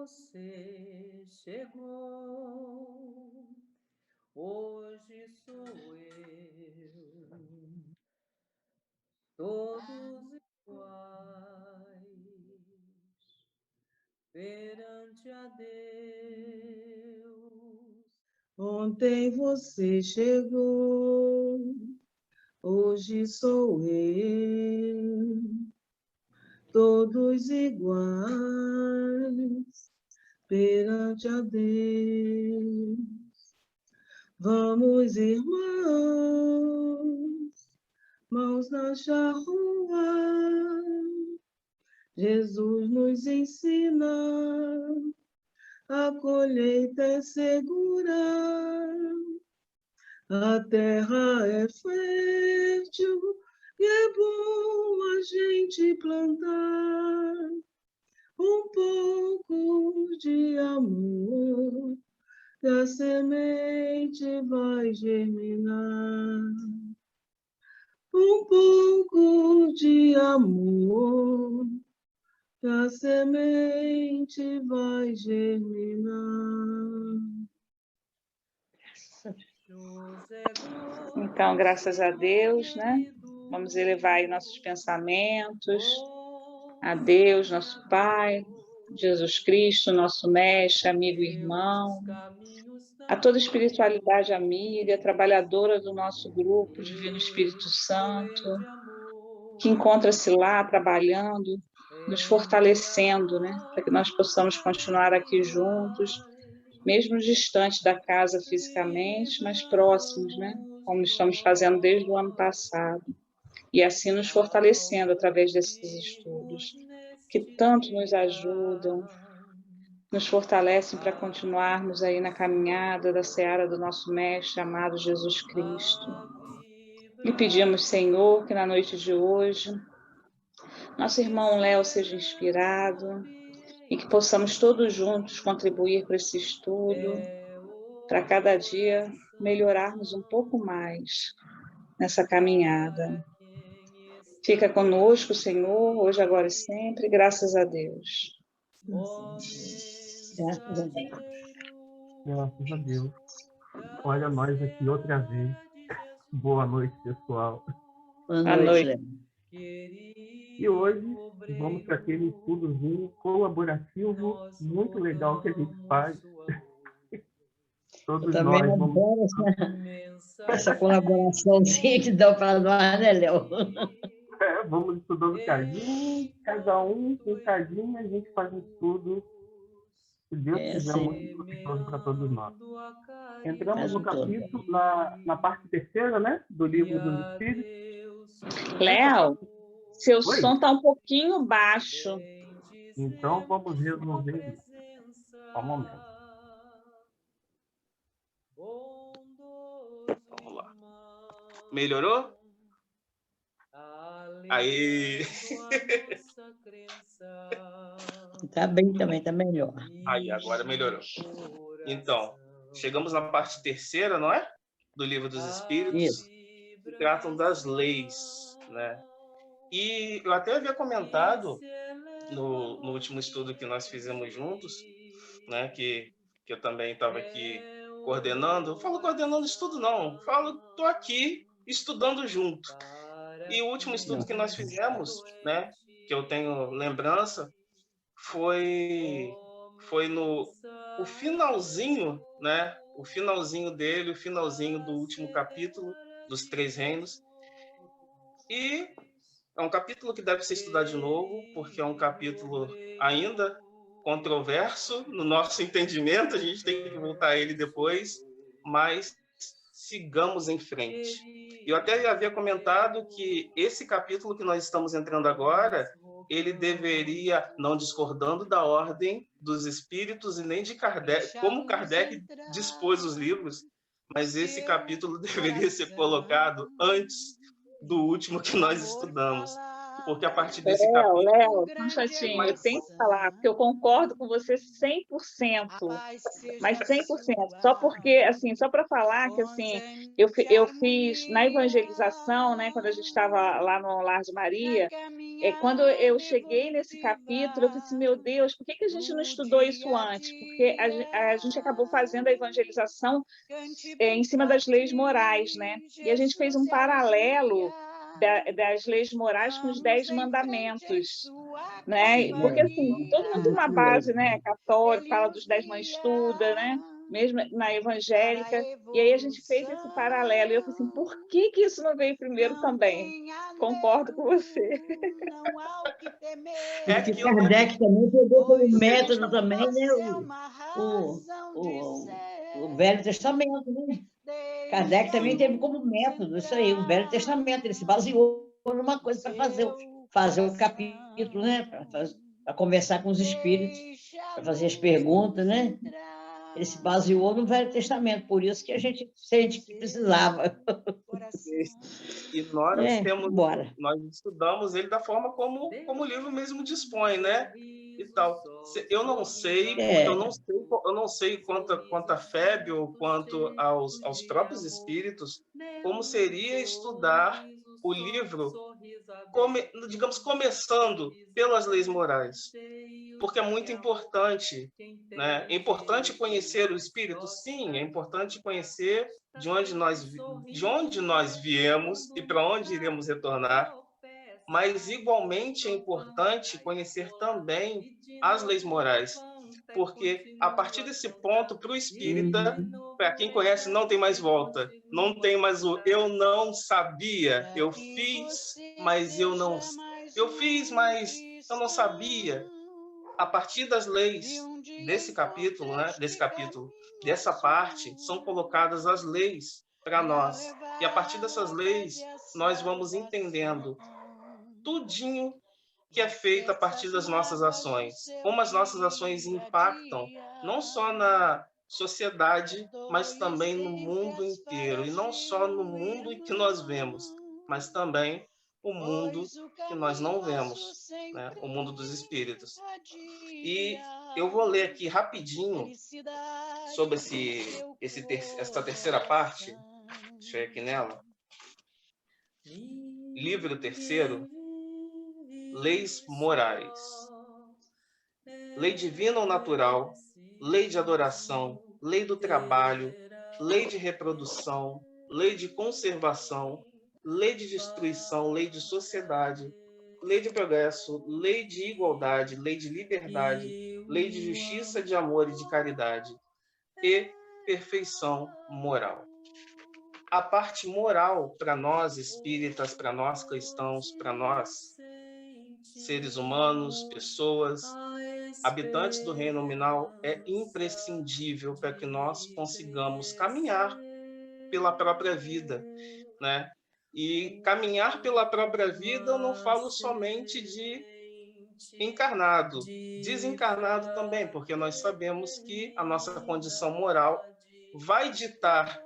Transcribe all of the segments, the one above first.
você chegou, hoje sou eu, todos iguais perante a Deus. Ontem você chegou, hoje sou eu, todos iguais perante a Deus. Vamos, irmãos, mãos na charrua, Jesus nos ensina, a colheita é segura, a terra é fértil e é bom a gente plantar um pouco de amor, e a semente vai germinar. Um pouco de amor, e a semente vai germinar. Então, graças a Deus, né? Vamos elevar aí nossos pensamentos a Deus, nosso Pai, Jesus Cristo, nosso mestre, amigo e irmão, a toda espiritualidade amiga, trabalhadora do nosso grupo, Divino Espírito Santo, que encontra-se lá trabalhando, nos fortalecendo, né? Para que nós possamos continuar aqui juntos, mesmo distante da casa fisicamente, mas próximos, né? Como estamos fazendo desde o ano passado. E assim nos fortalecendo através desses estudos, que tanto nos ajudam, nos fortalecem para continuarmos aí na caminhada da seara do nosso Mestre, amado Jesus Cristo. E pedimos, Senhor, que na noite de hoje, nosso irmão Léo seja inspirado e que possamos todos juntos contribuir para esse estudo, para cada dia melhorarmos um pouco mais nessa caminhada. Fica conosco, Senhor, hoje, agora e sempre, graças a Deus. Graças a Deus. Graças a Deus. Olha nós aqui outra vez. Boa noite, pessoal. Boa noite, Léo. E hoje vamos para aquele estudozinho colaborativo muito legal que a gente faz. Todos também nós vamos... adoro essa colaboraçãozinha que dá para nós, né, Léo? Vamos estudando cadinho, cada um com cadinho, a gente faz um estudo, se Deus quiser, muito proveitoso para todos nós. Entramos no capítulo, na parte terceira, né, do Livro dos Espíritos. Léo, seu som está um pouquinho baixo. Então, vamos resolver isso. Só um momento. Vamos lá. Melhorou? Aí. Tá bem também, tá melhor. Aí, agora melhorou. Então, chegamos na parte terceira, não é? Do Livro dos Espíritos. Isso. Que tratam das leis, né? E eu até havia comentado no último estudo que nós fizemos juntos, né? Que eu também estava aqui coordenando. Eu falo coordenando estudo, não. Estou aqui estudando junto. E o último estudo que nós fizemos, né? Que eu tenho lembrança, foi no o finalzinho, né? O finalzinho dele, o finalzinho do último capítulo dos Três Reinos. E é um capítulo que deve ser estudado de novo, porque é um capítulo ainda controverso no nosso entendimento, a gente tem que voltar a ele depois, mas sigamos em frente. Eu até havia comentado que esse capítulo que nós estamos entrando agora, ele deveria, não discordando da ordem dos espíritos e nem de Kardec, como Kardec dispôs os livros, mas esse capítulo deveria ser colocado antes do último que nós estudamos. Porque a partir desse capítulo... Léo, um chatinho, eu tenho que falar, porque eu concordo com você 100%, mas 100%, só porque, assim, só para falar que, assim, eu fiz na evangelização, né, quando a gente estava lá no Lar de Maria, quando eu cheguei nesse capítulo, eu falei assim, meu Deus, por que a gente não estudou isso antes? Porque a gente acabou fazendo a evangelização em cima das leis morais, né? E a gente fez um paralelo das leis morais com os 10 mandamentos, né? Porque, assim, todo mundo tem uma base, né? Católica, fala dos 10 mães estuda, né? Mesmo na evangélica, e aí a gente fez esse paralelo, e eu falei assim, por que isso não veio primeiro também? Concordo com você. E que aquilo, né? Kardec também pegou como Que a gente método tá- também, né, o Velho Testamento, né? Kardec também Sim. teve como método isso aí, o Velho Testamento. Ele se baseou numa coisa para fazer o capítulo, né? Para conversar com os espíritos, para fazer as perguntas, né? Ele se baseou no Velho Testamento, por isso que a gente sente que precisava. E nós Bora. nós estudamos ele da forma como o livro mesmo dispõe, né? E tal. Eu não sei, porque eu não sei quanto a Fébio, quanto aos próprios espíritos, como seria estudar o livro, digamos, começando pelas leis morais. Porque é muito importante, né? É importante conhecer o espírito, sim, é importante conhecer de onde nós viemos e para onde iremos retornar, mas igualmente é importante conhecer também as leis morais, porque a partir desse ponto, para o espírita, para quem conhece, não tem mais volta, não tem mais o eu não sabia, eu fiz, mas eu não sabia. A partir das leis desse capítulo, né, dessa parte, são colocadas as leis para nós. E a partir dessas leis, nós vamos entendendo tudinho que é feito a partir das nossas ações. Como as nossas ações impactam não só na sociedade, mas também no mundo inteiro. E não só no mundo em que nós vemos, mas também o mundo que nós não vemos, né? O mundo dos espíritos. E eu vou ler aqui rapidinho sobre essa terceira parte. Deixa eu ir aqui nela. Livro terceiro, Leis Morais. Lei divina ou natural, lei de adoração, lei do trabalho, lei de reprodução, lei de conservação, lei de destruição, lei de sociedade, lei de progresso, lei de igualdade, lei de liberdade, lei de justiça, de amor e de caridade, e perfeição moral. A parte moral, para nós espíritas, para nós cristãos, para nós seres humanos, pessoas, habitantes do reino nominal, é imprescindível para que nós consigamos caminhar pela própria vida, né? E caminhar pela própria vida, eu não falo somente de encarnado, desencarnado também, porque nós sabemos que a nossa condição moral vai ditar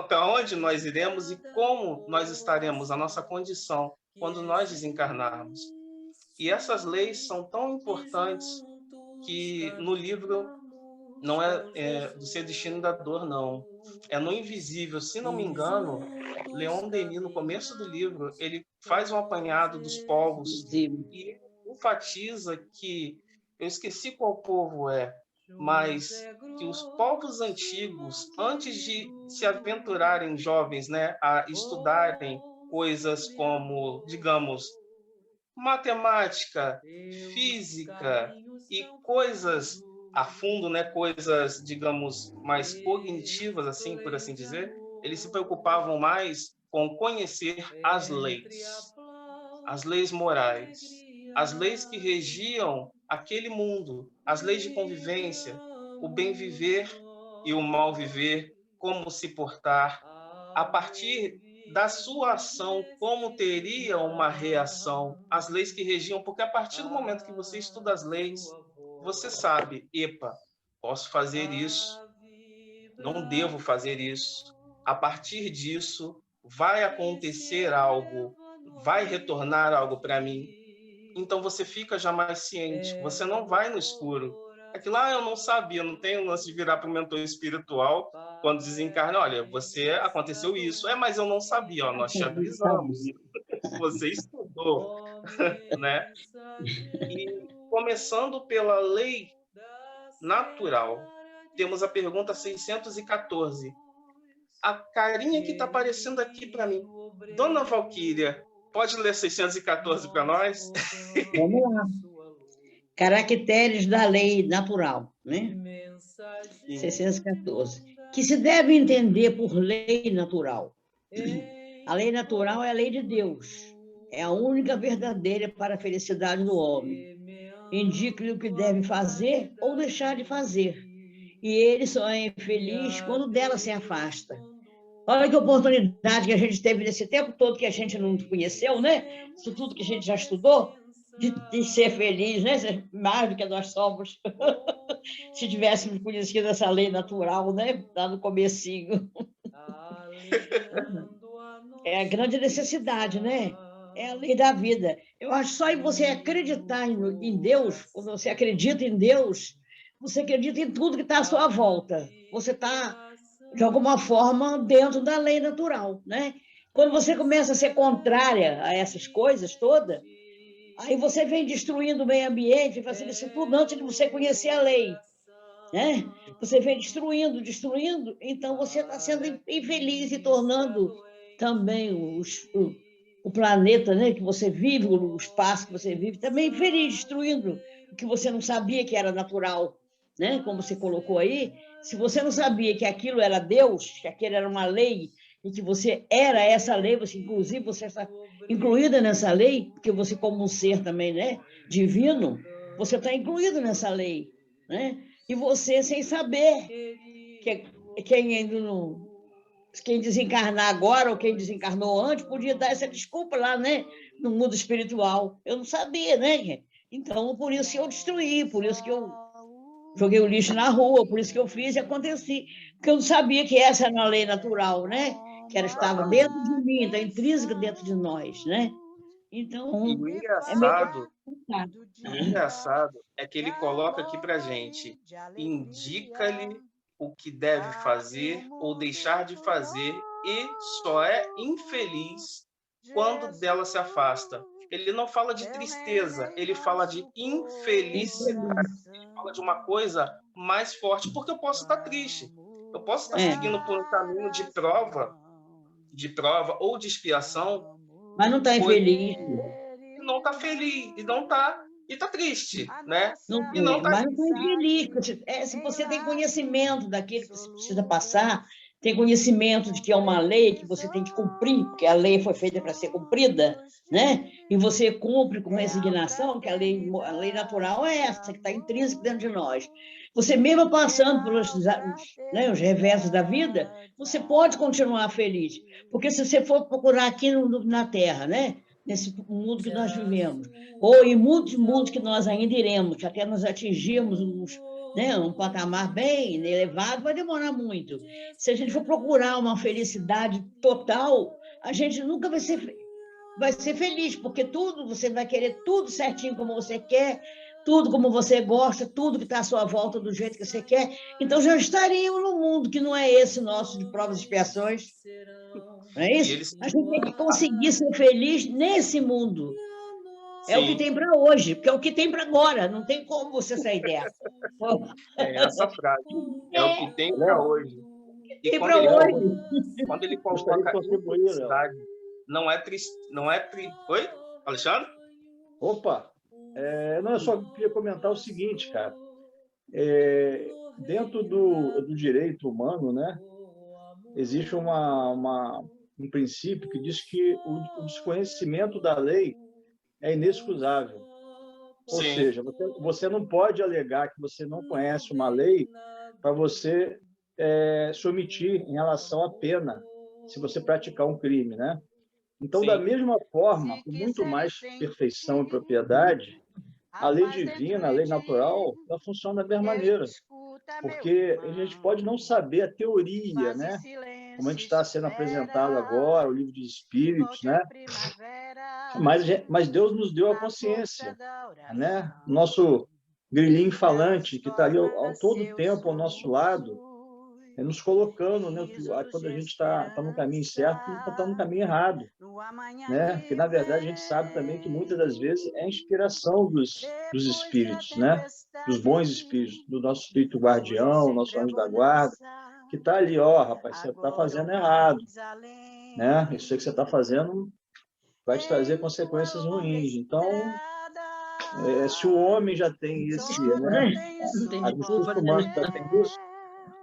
para onde nós iremos e como nós estaremos, a nossa condição, quando nós desencarnarmos. E essas leis são tão importantes que no livro não é do Seu Destino da Dor, não. É no Invisível. Se não me engano, Leon Denis, no começo do livro, ele faz um apanhado dos povos e enfatiza que, eu esqueci qual povo mas que os povos antigos, antes de se aventurarem jovens, né, a estudarem coisas como, digamos, matemática, física e coisas a fundo, né, coisas, digamos, mais cognitivas, assim, por assim dizer, eles se preocupavam mais com conhecer as leis morais, as leis que regiam aquele mundo, as leis de convivência, o bem viver e o mal viver, como se portar, a partir da sua ação, como teria uma reação, as leis que regiam, porque a partir do momento que você estuda as leis, você sabe, epa, posso fazer isso, não devo fazer isso. A partir disso, vai acontecer algo, vai retornar algo para mim. Então você fica já mais ciente, você não vai no escuro. Aquilo lá eu não sabia, eu não tenho lance de virar para o mentor espiritual quando desencarna, olha, aconteceu isso. Mas eu não sabia, nós te avisamos. você estudou, né? E começando pela lei natural, temos a pergunta 614. A carinha que está aparecendo aqui para mim. Dona Valquíria, pode ler 614 para nós? Vamos lá. Caracteres da lei natural, né? 614. Que se deve entender por lei natural. A lei natural é a lei de Deus. É a única verdadeira para a felicidade do homem. Indica-lhe o que deve fazer ou deixar de fazer. E ele só é infeliz quando dela se afasta. Olha que oportunidade que a gente teve nesse tempo todo que a gente não conheceu, né? Isso tudo que a gente já estudou, de ser feliz, né? Ser mais do que nós somos. Se tivéssemos conhecido essa lei natural, né? Lá no comecinho. É a grande necessidade, né? É a lei da vida. Eu acho só em você acreditar em Deus, quando você acredita em Deus, você acredita em tudo que está à sua volta. Você está, de alguma forma, dentro da lei natural, né? Quando você começa a ser contrária a essas coisas todas, aí você vem destruindo o meio ambiente, fazendo isso tudo antes de você conhecer a lei, né? Você vem destruindo, então você está sendo infeliz e tornando também o planeta, né, que você vive, o espaço que você vive, também infeliz, destruindo o que você não sabia que era natural, né? Como você colocou aí, se você não sabia que aquilo era Deus, que aquilo era uma lei, e que você era essa lei, você, inclusive, você está incluída nessa lei, porque você, como um ser também, né, divino, você está incluído nessa lei, né? E você, sem saber, quem desencarnar agora ou quem desencarnou antes, podia dar essa desculpa lá, né? No mundo espiritual. Eu não sabia, né? Então, por isso que eu destruí, por isso que eu joguei o lixo na rua, por isso que eu fiz e aconteci. Porque eu não sabia que essa era uma lei natural, né? Que ela estava dentro de mim, está intrínseca dentro de nós, né? Então, E o engraçado é que ele coloca aqui para gente, indica-lhe o que deve fazer ou deixar de fazer e só é infeliz quando dela se afasta. Ele não fala de tristeza, ele fala de infelicidade. Ele fala de uma coisa mais forte, porque eu posso estar triste. Eu posso estar seguindo por um caminho de prova ou de expiação. Mas não está infeliz. Não está feliz, e não está... E está triste, né? Não, e não tá... mas não está infeliz. Se você tem conhecimento daquilo que você precisa passar, tem conhecimento de que é uma lei que você tem que cumprir, porque a lei foi feita para ser cumprida, né? E você cumpre com resignação, que a lei natural é essa, que está intrínseca dentro de nós. Você mesmo passando pelos, né, os reversos da vida, você pode continuar feliz. Porque se você for procurar aqui na Terra, né? Nesse mundo que nós vivemos, ou em muitos mundos que nós ainda iremos, que até nós atingirmos um patamar bem elevado, vai demorar muito. Se a gente for procurar uma felicidade total, a gente nunca vai ser feliz, porque tudo, você vai querer tudo certinho como você quer, tudo como você gosta, tudo que está à sua volta do jeito que você quer. Então, já estaríamos num mundo que não é esse nosso de provas e expiações. Não é isso? A gente tem que conseguir ser feliz nesse mundo. É o que tem para hoje, porque é o que tem para agora. Não tem como você sair dessa. É essa frase. É o que tem para hoje. E quando ele coloca a felicidade, não é triste. Oi, Alexandre? Opa! Não, eu só queria comentar o seguinte, cara. Dentro do direito humano, né, existe um princípio que diz que o desconhecimento da lei é inexcusável. Ou seja, você não pode alegar que você não conhece uma lei para você se omitir em relação à pena se você praticar um crime, né? Então, da mesma forma, com muito mais perfeição e propriedade, a lei divina, a lei natural, ela funciona da mesma maneira. Porque a gente pode não saber a teoria, né? Como a gente está sendo apresentado agora, o livro dos Espíritos, né? Mas Deus nos deu a consciência, né? Nosso grilinho falante, que está ali todo tempo ao nosso lado, é nos colocando, né? Quando a gente está no caminho certo, está no caminho errado, né? Porque, na verdade, a gente sabe também que muitas das vezes é a inspiração dos espíritos, né? Dos bons espíritos, do nosso espírito guardião, nosso anjo da guarda, que está ali, ó, rapaz, você está fazendo errado, né? Isso aí que você está fazendo vai te trazer consequências ruins. Então, se o homem já tem esse, né? Não tem A desculpa, justiça humana já tem isso,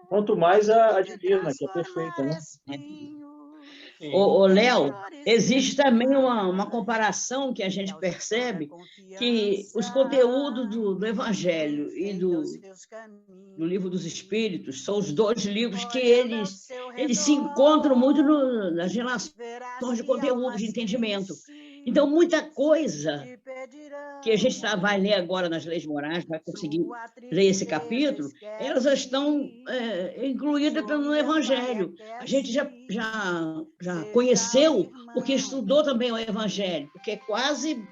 quanto mais a divina, que é perfeita, né? Sim. Ô, Léo, existe também uma comparação que a gente percebe que os conteúdos do Evangelho e do Livro dos Espíritos são os dois livros que eles se encontram muito nas relações de conteúdo, de entendimento. Então, muita coisa que a gente vai ler agora nas Leis Morais, vai conseguir ler esse capítulo, elas já estão incluídas no Evangelho. A gente já conheceu, porque estudou também o Evangelho, porque é quase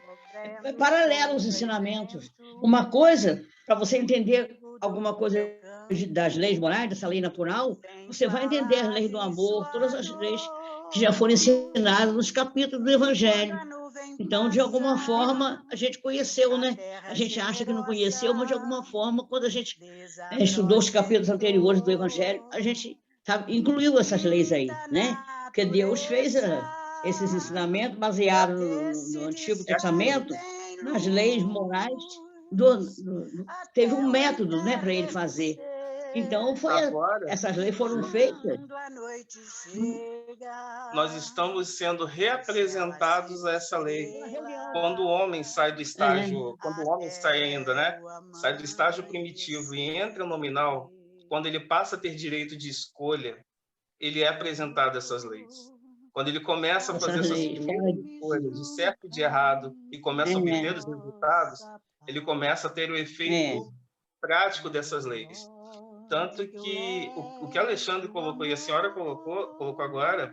paralelo aos ensinamentos. Uma coisa, para você entender alguma coisa das leis morais, dessa lei natural, você vai entender as leis do amor, todas as leis que já foram ensinadas nos capítulos do Evangelho. Então, de alguma forma, a gente conheceu, né? A gente acha que não conheceu, mas de alguma forma, quando a gente estudou os capítulos anteriores do Evangelho, a gente incluiu essas leis aí, né? Porque Deus fez esses ensinamentos baseados no Antigo Testamento, nas leis morais, teve um método, né, para ele fazer. Então, essas leis foram feitas. Nós estamos sendo reapresentados a essa lei. Quando o homem sai do estágio, quando o homem sai ainda, né? Sai do estágio primitivo e entra no nominal, quando ele passa a ter direito de escolha, ele é apresentado a essas leis. Quando ele começa a fazer essas primeiras escolhas de certo e de errado e começa a obter os resultados, ele começa a ter o efeito prático dessas leis. Tanto que o que Alexandre colocou e a senhora colocou agora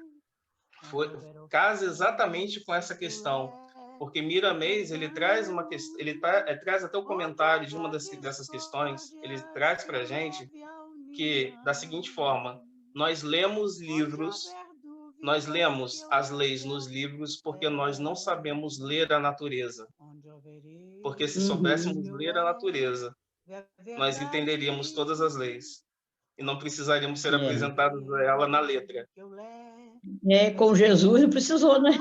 casa exatamente com essa questão, porque Miramês ele traz uma questão, traz até o comentário de uma dessas questões, ele traz para a gente que da seguinte forma: nós lemos livros, nós lemos as leis nos livros porque nós não sabemos ler a natureza, porque se soubéssemos ler a natureza, nós entenderíamos todas as leis e não precisaríamos ser apresentados a ela na letra. Com Jesus não precisou, né?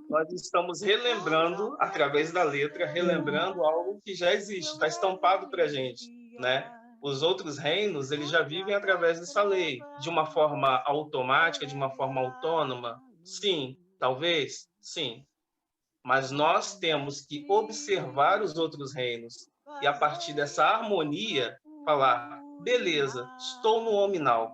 Nós estamos relembrando, através da letra, relembrando algo que já existe, está estampado para a gente, né? Os outros reinos, eles já vivem através dessa lei, de uma forma automática, de uma forma autônoma. Sim, talvez, sim. Mas nós temos que observar os outros reinos e, a partir dessa harmonia, falar: beleza, estou no nominal.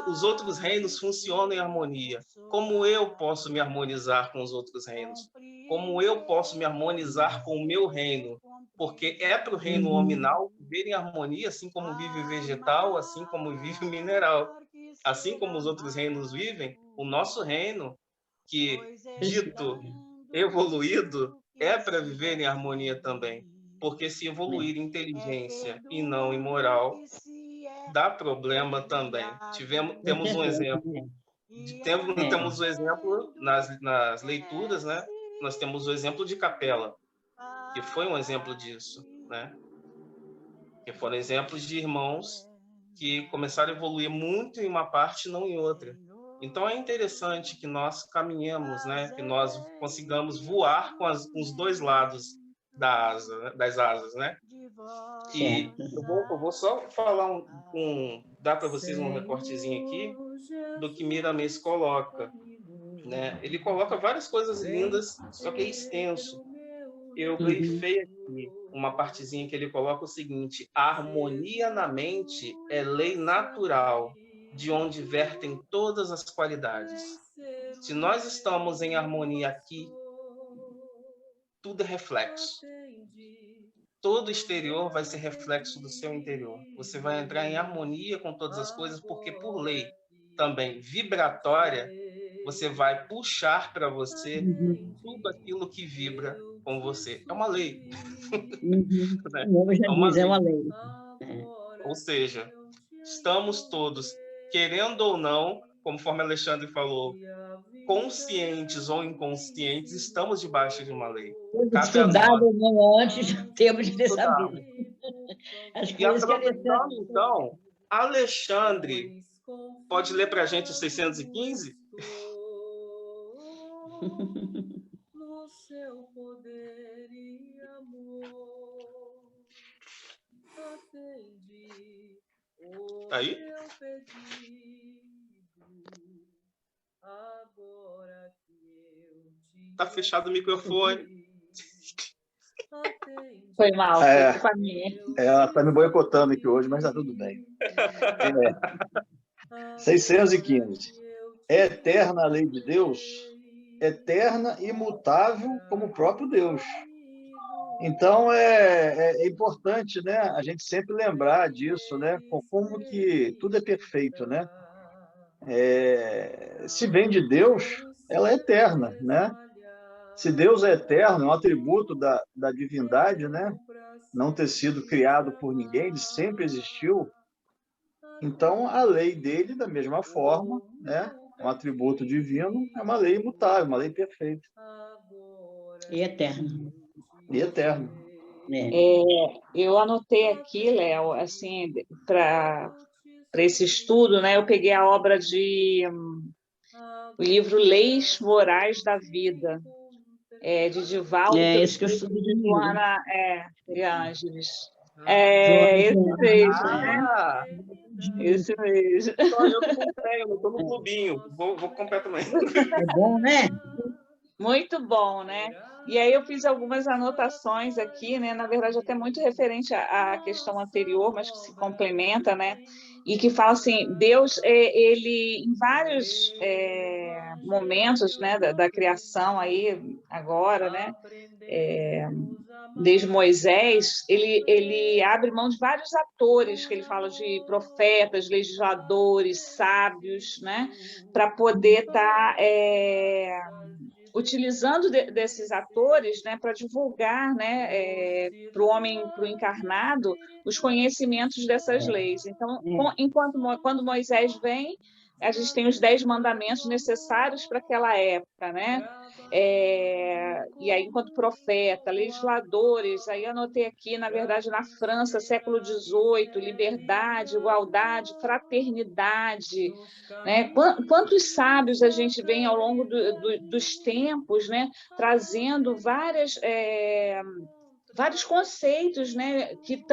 Os outros reinos funcionam em harmonia. Como eu posso me harmonizar com os outros reinos? Como eu posso me harmonizar com o meu reino? Porque é para o reino nominal viver em harmonia, assim como vive o vegetal, assim como vive o mineral. Assim como os outros reinos vivem, o nosso reino, que dito evoluído, é para viver em harmonia também. Porque se evoluir em inteligência e não em moral, dá problema também. Temos um exemplo. Temos o exemplo nas leituras, né? Nós temos o exemplo de Capela, que foi um exemplo disso, né? Que foram exemplos de irmãos que começaram a evoluir muito em uma parte e não em outra. Então é interessante que nós caminhemos, né? Que nós consigamos voar com os dois lados das asas, né? E eu vou só falar dar para vocês um recortezinho aqui do que Miramês coloca, né? Ele coloca várias coisas lindas, só que é extenso. Eu grifei aqui uma partezinha que ele coloca o seguinte: a harmonia na mente é lei natural, de onde vertem todas as qualidades. Se nós estamos em harmonia aqui, tudo é reflexo. Todo exterior vai ser reflexo do seu interior. Você vai entrar em harmonia com todas as coisas, porque por lei também vibratória, você vai puxar para você tudo aquilo que vibra com você. É uma lei. É uma lei. Ou seja, estamos todos, querendo ou não, conforme Alexandre falou, conscientes ou inconscientes, estamos debaixo de uma lei. Cabe a Estudado nós ou não antes, temos que ter estudar. sabido. Acho que E foi isso que aproveitando, então, Alexandre, pode ler para a gente o 615? No seu poder e amor, atendi o Aí? meu pedido, agora que eu te Tá fechado o microfone. atendi. Foi mal, É. foi culpa minha. Ela está me boicotando aqui hoje, mas está tudo bem. 615. É eterna a lei de Deus, eterna e imutável como o próprio Deus. Então, é importante, né, a gente sempre lembrar disso, né, como que tudo é perfeito, né? Se vem de Deus, ela é eterna, né? Se Deus é eterno, é um atributo da divindade, né? Não ter sido criado por ninguém, ele sempre existiu. Então, a lei dele, da mesma forma, né? É um atributo divino, é uma lei imutável, uma lei perfeita. E eterno. E eterno. Eu anotei aqui, Léo, assim, para esse estudo, né? Eu peguei a obra o livro Leis Morais da Vida, de Divaldo Esse que eu estudo de mim. Joana de Ângeles. Esse mesmo, né? Esse mesmo. Só eu que comprei, eu não estou no clubinho. Vou comprar também. É bom, né? Muito bom, né? E aí eu fiz algumas anotações aqui, né? Na verdade, até muito referente à questão anterior, mas que se complementa, né? E que fala assim, Deus, ele, em vários momentos, né, da criação aí, agora, né? Desde Moisés, ele abre mão de vários atores, que ele fala de profetas, legisladores, sábios, né? Para poder estar... utilizando desses atores, né, para divulgar, né, para o homem, para o encarnado, os conhecimentos dessas leis. Então, quando Moisés vem, a gente tem os 10 mandamentos necessários para aquela época, né? E aí, enquanto profeta, legisladores, aí anotei aqui, na verdade, na França, século XVIII, liberdade, igualdade, fraternidade, né? Quantos sábios a gente vem ao longo dos tempos, né? Trazendo vários conceitos, né, que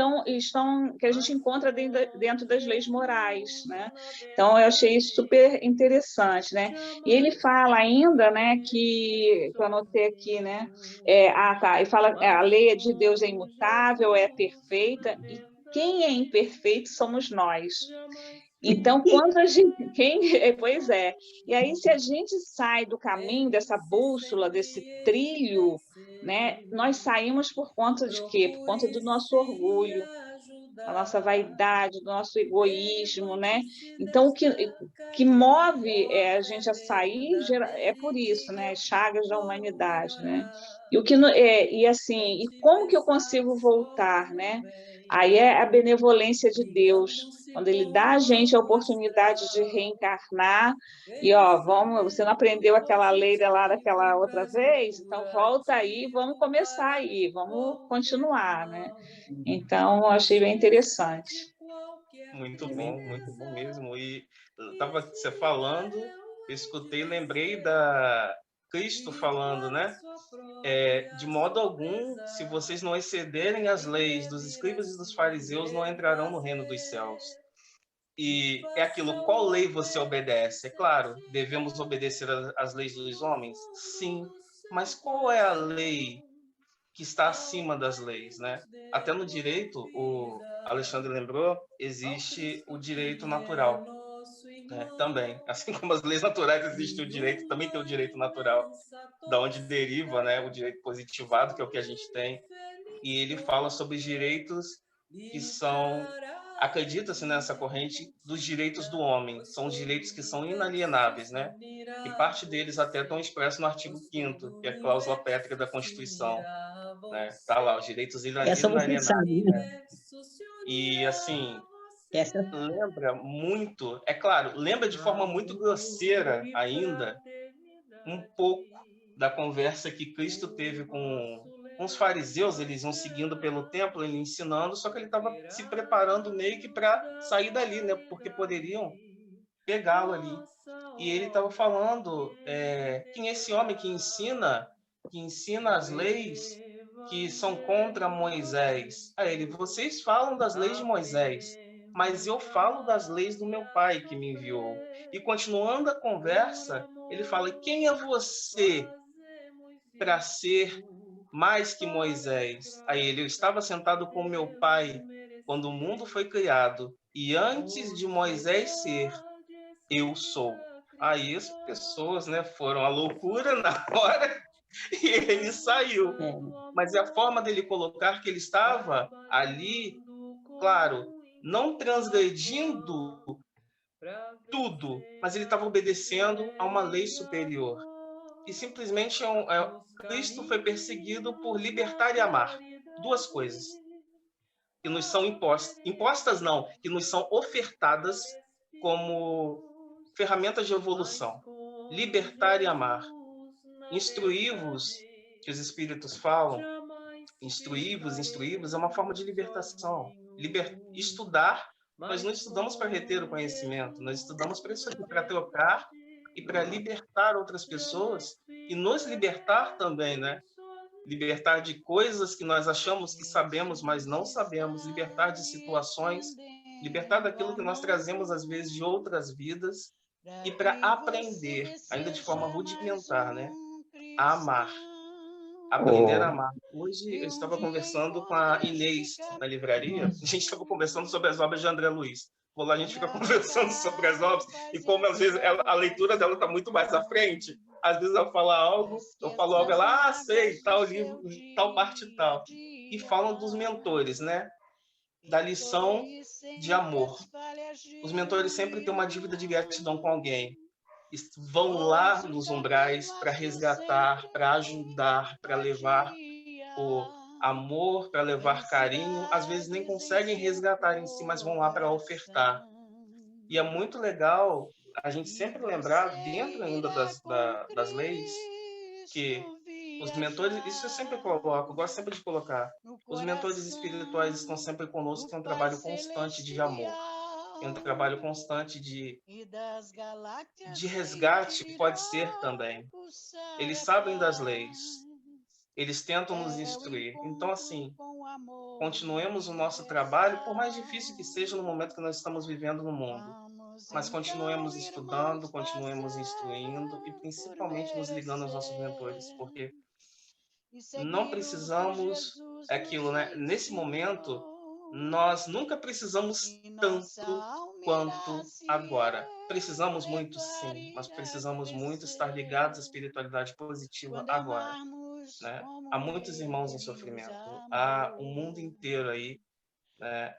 a gente encontra dentro das leis morais, né? Então eu achei isso super interessante, né? E ele fala ainda, né, que eu anotei aqui, né? Ele fala a lei de Deus é imutável, é perfeita, e quem é imperfeito somos nós. Então, quando a gente... Pois é. E aí, se a gente sai do caminho dessa bússola, desse trilho, né, nós saímos por conta de quê? Por conta do nosso orgulho, da nossa vaidade, do nosso egoísmo, né? Então, o que move a gente a sair é por isso, né? As chagas da humanidade, né? E como que eu consigo voltar, né? Aí é a benevolência de Deus, quando ele dá a gente a oportunidade de reencarnar, e você não aprendeu aquela lei lá daquela outra vez, então volta aí, vamos começar aí, vamos continuar, né? Então, eu achei bem interessante. Muito bom mesmo. E estava você falando, eu escutei, lembrei da Cristo falando, né? De modo algum, se vocês não excederem as leis dos escribas e dos fariseus, não entrarão no reino dos céus. E é aquilo, qual lei você obedece? É claro, devemos obedecer às leis dos homens? Sim, mas qual é a lei que está acima das leis, né? Até no direito, o Alexandre lembrou, existe o direito natural, né? Também, assim como as leis naturais existe o direito, também tem o direito natural, da onde deriva, né, o direito positivado, que é o que a gente tem, e ele fala sobre direitos que são, acredita-se nessa corrente, dos direitos do homem, são os direitos que são inalienáveis, né? E parte deles até estão expressos no artigo 5º, que é a cláusula pétrea da Constituição, né? Tá lá, os direitos Essa você inalienáveis, sabe, né? né? E, assim, Essa lembra muito, é claro, lembra de forma muito grosseira ainda, um pouco da conversa que Cristo teve com os fariseus. Eles iam seguindo pelo templo, ele ensinando, só que ele estava se preparando meio que para sair dali, né? Porque poderiam pegá-lo ali. E ele estava falando, quem é esse homem que ensina as leis que são contra Moisés? A ele, vocês falam das leis de Moisés, mas eu falo das leis do meu pai que me enviou. E continuando a conversa, ele fala, quem é você para ser mais que Moisés? Aí ele, eu estava sentado com meu pai quando o mundo foi criado, e antes de Moisés ser, eu sou. Aí as pessoas, né, foram à loucura na hora e ele saiu. Mas é a forma dele colocar que ele estava ali, claro, não transgredindo tudo, mas ele estava obedecendo a uma lei superior. E simplesmente Cristo foi perseguido por libertar e amar. Duas coisas que nos são impostas não, que nos são ofertadas como ferramentas de evolução. Libertar e amar. Instruí-vos, que os espíritos falam, instruí-vos é uma forma de libertação. Estudar, nós não estudamos para reter o conhecimento, nós estudamos para isso aqui, para trocar e para libertar outras pessoas e nos libertar também, né? Libertar de coisas que nós achamos que sabemos, mas não sabemos, libertar de situações, libertar daquilo que nós trazemos às vezes de outras vidas e para aprender, ainda de forma rudimentar, né? A amar. Aprender a amar. Hoje eu estava conversando com a Inês na livraria, a gente estava conversando sobre as obras de André Luiz. Vou lá, a gente fica conversando sobre as obras, e como às vezes a leitura dela está muito mais à frente, às vezes ela fala algo, eu falo algo, ela, sei, tal livro, tal parte tal. E falam dos mentores, né? Da lição de amor. Os mentores sempre têm uma dívida de gratidão com alguém. Vão lá nos umbrais para resgatar, para ajudar, para levar o amor, para levar carinho. Às vezes nem conseguem resgatar em si, mas vão lá para ofertar. E é muito legal a gente sempre lembrar, dentro ainda das leis, que os mentores, isso eu sempre coloco, eu gosto sempre de colocar, os mentores espirituais estão sempre conosco, é um trabalho constante de amor. É um trabalho constante de resgate, pode ser também. Eles sabem das leis, eles tentam nos instruir. Então, assim, continuemos o nosso trabalho, por mais difícil que seja no momento que nós estamos vivendo no mundo. Mas continuemos estudando, continuemos instruindo e principalmente nos ligando aos nossos mentores, porque não precisamos aquilo, né? Nesse momento, nós nunca precisamos tanto quanto agora. Precisamos muito, sim, mas precisamos muito estar ligados à espiritualidade positiva agora, né? Há muitos irmãos em sofrimento, há um mundo inteiro aí, né,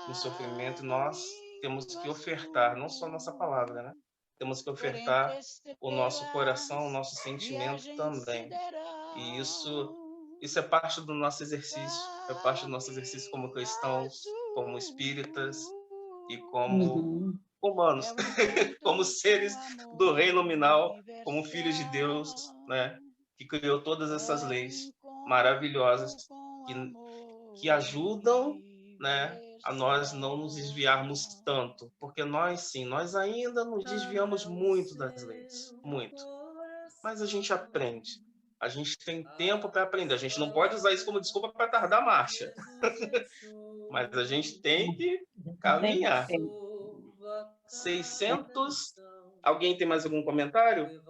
em sofrimento. Nós temos que ofertar, não só nossa palavra, né? Temos que ofertar o nosso coração, o nosso sentimento também. E isso é parte do nosso exercício, é parte do nosso exercício como cristãos, como espíritas e como humanos, como seres do reino nominal, como filhos de Deus, né, que criou todas essas leis maravilhosas que ajudam, né, a nós não nos desviarmos tanto, porque nós ainda nos desviamos muito das leis, muito. Mas a gente aprende. A gente tem tempo para aprender. A gente não pode usar isso como desculpa para tardar a marcha. Mas a gente tem que caminhar. 600... Alguém tem mais algum comentário?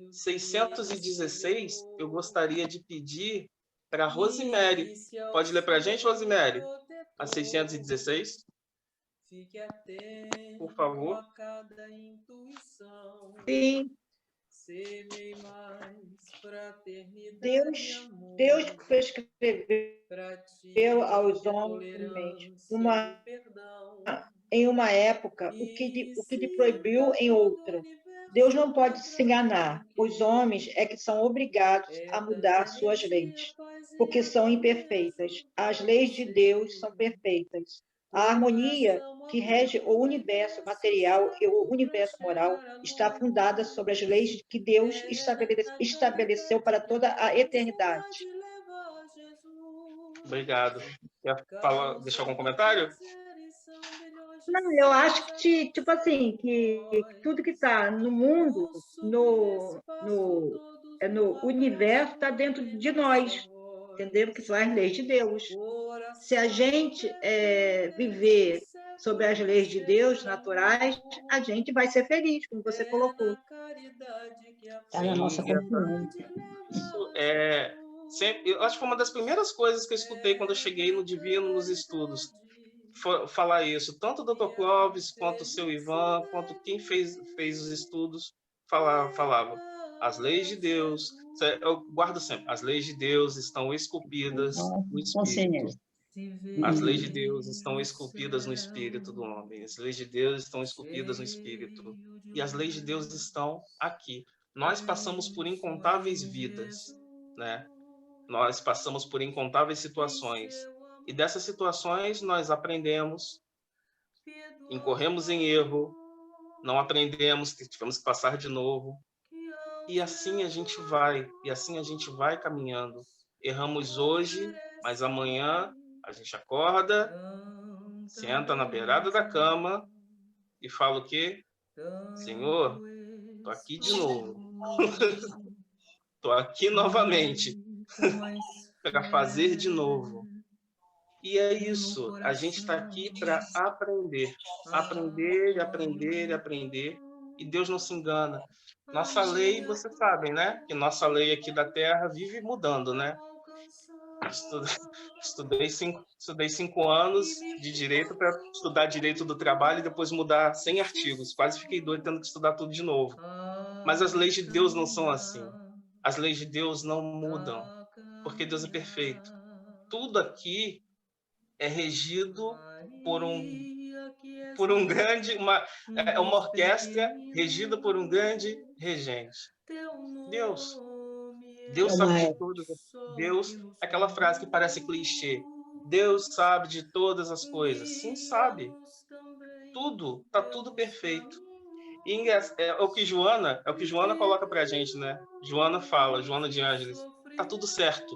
616, eu gostaria de pedir para Rosemary. Pode ler para a gente, Rosemary? A 616? Por favor. Sim. Deus prescreveu aos homens em uma época o que lhe proibiu em outra. Deus não pode se enganar. Os homens é que são obrigados a mudar suas leis, porque são imperfeitas. As leis de Deus são perfeitas. A harmonia que rege o universo material e o universo moral está fundada sobre as leis que Deus estabeleceu para toda a eternidade. Obrigado. Quer falar, deixar algum comentário? Não, eu acho que, tipo assim, que tudo que está no mundo, no universo, está dentro de nós, entendeu? Que são as leis de Deus. Se a gente viver sobre as leis de Deus naturais, a gente vai ser feliz, como você colocou. Está na nossa consciência. Isso sempre, eu acho que foi uma das primeiras coisas que eu escutei quando eu cheguei no Divino, nos estudos, falar isso. Tanto o Dr. Clóvis, quanto o seu Ivan, quanto quem fez os estudos, falava. As leis de Deus, eu guardo sempre, as leis de Deus estão esculpidas no Espírito. As leis de Deus estão esculpidas no espírito do homem. As leis de Deus estão esculpidas no espírito. E as leis de Deus estão aqui. Nós passamos por incontáveis vidas, né? Nós passamos por incontáveis situações. E dessas situações nós aprendemos, incorremos em erro, não aprendemos, tivemos que passar de novo. E assim a gente vai caminhando. Erramos hoje, mas amanhã a gente acorda, senta na beirada da cama e fala o quê? Senhor, tô aqui de novo. Tô aqui novamente para fazer de novo. E é isso. A gente está aqui para aprender. Aprender, aprender, aprender. E Deus não se engana. Nossa lei, vocês sabem, né? Que nossa lei aqui da Terra vive mudando, né? Estudei 5 anos de direito para estudar direito do trabalho e depois mudar 100 artigos. Quase fiquei doido tendo que estudar tudo de novo. Mas as leis de Deus não são assim. As leis de Deus não mudam, porque Deus é perfeito. Tudo aqui é regido por uma orquestra regida por um grande regente. Deus sabe de tudo. Deus, aquela frase que parece clichê. Deus sabe de todas as coisas. Sim, sabe. Tudo, tá tudo perfeito. E é o que Joana coloca pra gente, né? Joana de Ângeles, tá tudo certo.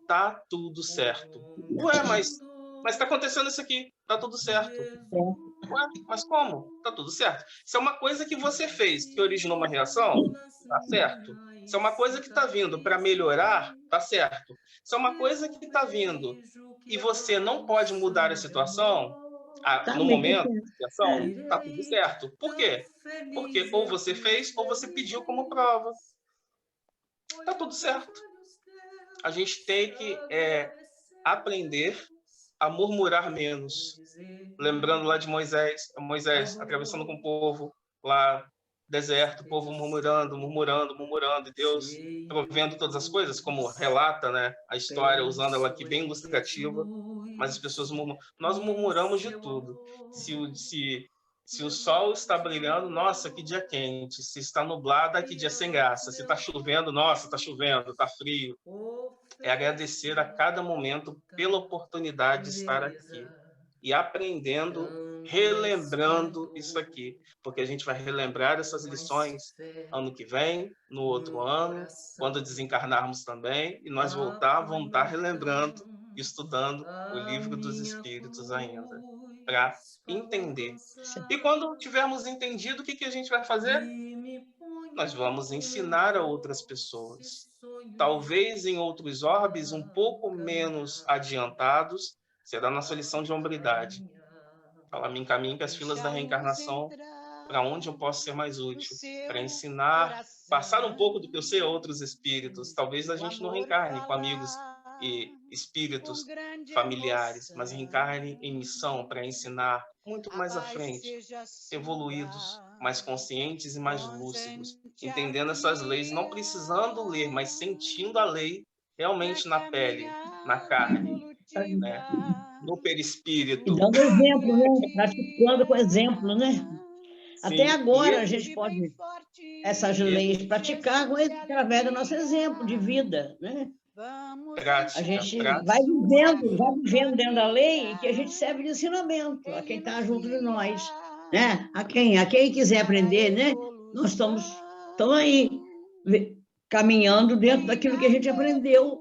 Tá tudo certo. Ué, mas tá acontecendo isso aqui. Tá tudo certo. Ué, mas como? Tá tudo certo. Se é uma coisa que você fez, que originou uma reação, tá certo. Se é uma coisa que tá vindo para melhorar, tá certo. Se é uma coisa que tá vindo e você não pode mudar a situação, no momento da situação, tá tudo certo. Por quê? Porque ou você fez ou você pediu como prova. Tá tudo certo. A gente tem que aprender a murmurar menos. Lembrando lá de Moisés atravessando com o povo lá, deserto, o povo murmurando, e Deus provendo todas as coisas, como relata, né, a história, usando ela aqui bem ilustrativa, mas as pessoas murmuram. Nós murmuramos de tudo. Se o sol está brilhando, nossa, que dia quente. Se está nublado, que dia sem graça. Se está chovendo, nossa, está chovendo, está frio. É agradecer a cada momento pela oportunidade de estar aqui. E aprendendo, relembrando isso aqui. Porque a gente vai relembrar essas lições ano que vem, no outro ano, quando desencarnarmos também. E nós vamos estar relembrando e estudando o Livro dos Espíritos ainda. Para entender. E quando tivermos entendido, o que a gente vai fazer? Nós vamos ensinar a outras pessoas. Talvez em outros orbes um pouco menos adiantados, será a nossa lição de hombridade. Fala, me encaminhe para as filas da reencarnação, para onde eu posso ser mais útil, para ensinar, passar um pouco do que eu sei a outros espíritos. Talvez a gente não reencarne com amigos e espíritos familiares, mas reencarne em missão para ensinar muito mais à frente, evoluídos, mais conscientes e mais lúcidos, entendendo essas leis, não precisando ler, mas sentindo a lei realmente na pele, na carne, né? No perispírito. E dando exemplo, né? Praticando com exemplo, né? Sim. Até agora a gente pode essas leis praticar através do nosso exemplo de vida, né? A gente prática. vai vivendo dentro da lei e que a gente serve de ensinamento a quem está junto de nós, né? A quem quiser aprender, né? Nós estamos aí caminhando dentro daquilo que a gente aprendeu.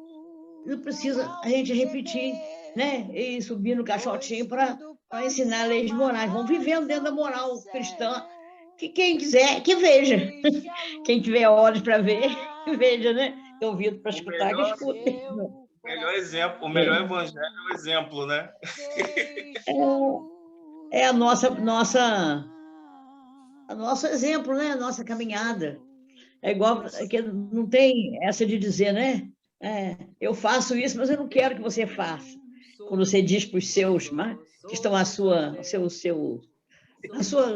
Não precisa a gente repetir, né? E subir no caixotinho para ensinar leis morais. Vamos vivendo dentro da moral cristã. Que quem quiser, que veja. Quem tiver olhos para ver, veja, né? Tem ouvido para escutar, que escute. Melhor exemplo, o melhor evangelho é o exemplo, né? É a nosso exemplo, né? A nossa caminhada. É igual que não tem essa de dizer, né? Eu faço isso, mas eu não quero que você faça. Quando você diz para os seus, que estão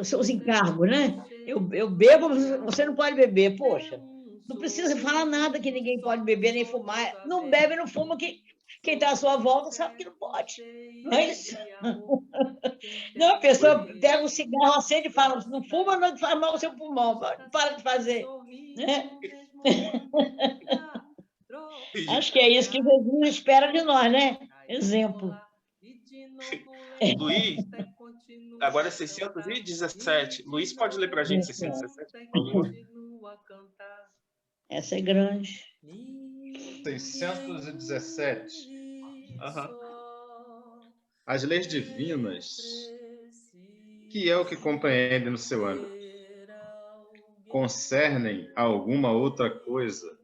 seus encargos, né? Eu bebo, você não pode beber. Poxa, não precisa falar nada que ninguém pode beber nem fumar. Não bebe, não fuma, que quem está à sua volta sabe que não pode. Não é isso? Não, a pessoa pega um cigarro, acende e fala, não fuma, não faz mal ao seu pulmão, para de fazer. Né? Acho que é isso que Jesus espera de nós, né? Exemplo. Luiz, agora é 617. Luiz, pode ler para a gente 617, por favor? Essa é grande. 617. Uhum. As leis divinas, que é o que compreende no seu âmbito, concernem a alguma outra coisa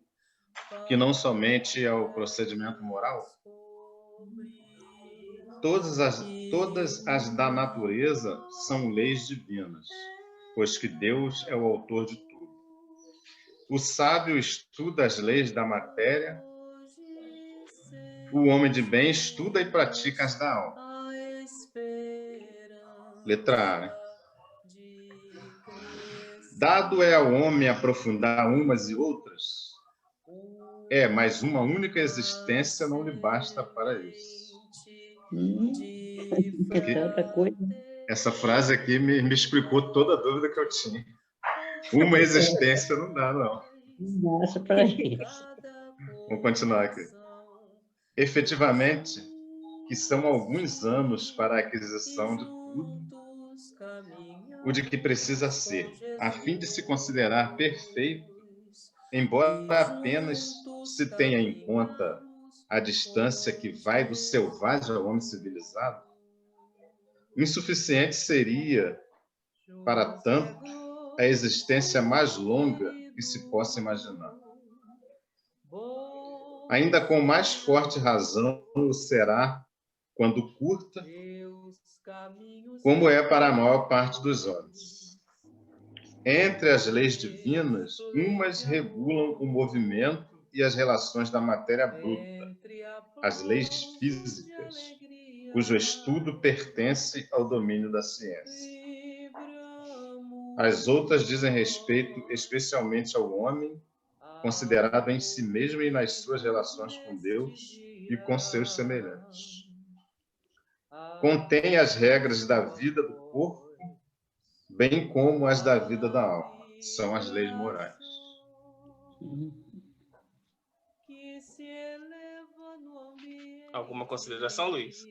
que não somente ao procedimento moral? Todas as da natureza são leis divinas, pois que Deus é o autor de tudo. O sábio estuda as leis da matéria, o homem de bem estuda e pratica as da alma. Letra A. Dado é ao homem aprofundar umas e outras, mas uma única existência não lhe basta para isso. É tanta coisa. Essa frase aqui me explicou toda a dúvida que eu tinha. Uma existência não dá, não. Nossa, para isso. Vamos continuar aqui. Efetivamente, que são alguns anos para a aquisição de tudo o de que precisa ser, a fim de se considerar perfeito, embora apenas se tenha em conta a distância que vai do selvagem ao homem civilizado, insuficiente seria, para tanto, a existência mais longa que se possa imaginar. Ainda com mais forte razão o será quando curta, como é para a maior parte dos homens. Entre as leis divinas, umas regulam o movimento e as relações da matéria bruta, as leis físicas, cujo estudo pertence ao domínio da ciência. As outras dizem respeito especialmente ao homem, considerado em si mesmo e nas suas relações com Deus e com seus semelhantes. Contém as regras da vida do corpo, bem como as da vida da alma. São as leis morais. Alguma consideração, Luiz?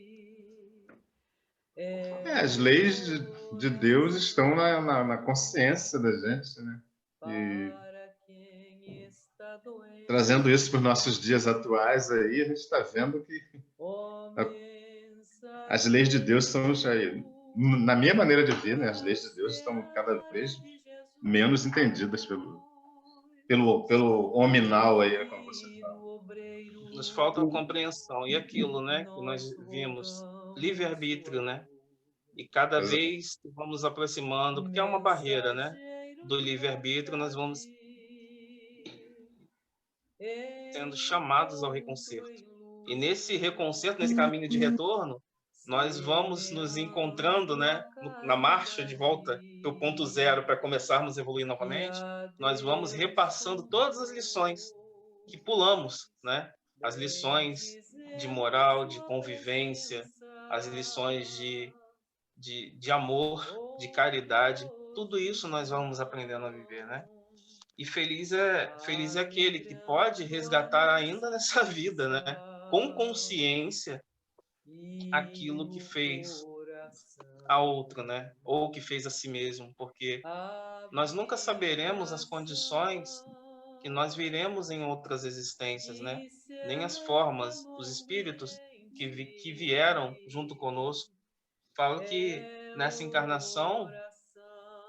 As leis de Deus estão na consciência da gente, né? E trazendo isso para os nossos dias atuais, aí a gente está vendo que as leis de Deus são, na minha maneira de ver, né? As leis de Deus estão cada vez menos entendidas pelo hominal aí, como você fala. Nos falta a compreensão. E aquilo, né, que nós vimos, livre-arbítrio, né? E cada vez que vamos aproximando, porque é uma barreira, né? Do livre-arbítrio, nós vamos sendo chamados ao reconcerto. E nesse reconcerto, nesse caminho de retorno, nós vamos nos encontrando, né, na marcha de volta para o ponto zero, para começarmos a evoluir novamente. Nós vamos repassando todas as lições que pulamos, né? As lições de moral, de convivência, as lições de amor, de caridade. Tudo isso nós vamos aprendendo a viver, né? E feliz é aquele que pode resgatar ainda nessa vida, né? Com consciência, aquilo que fez a outra, né? Ou que fez a si mesmo, porque nós nunca saberemos as condições que nós viremos em outras existências, né? Nem as formas, os espíritos que vieram junto conosco. Falo que nessa encarnação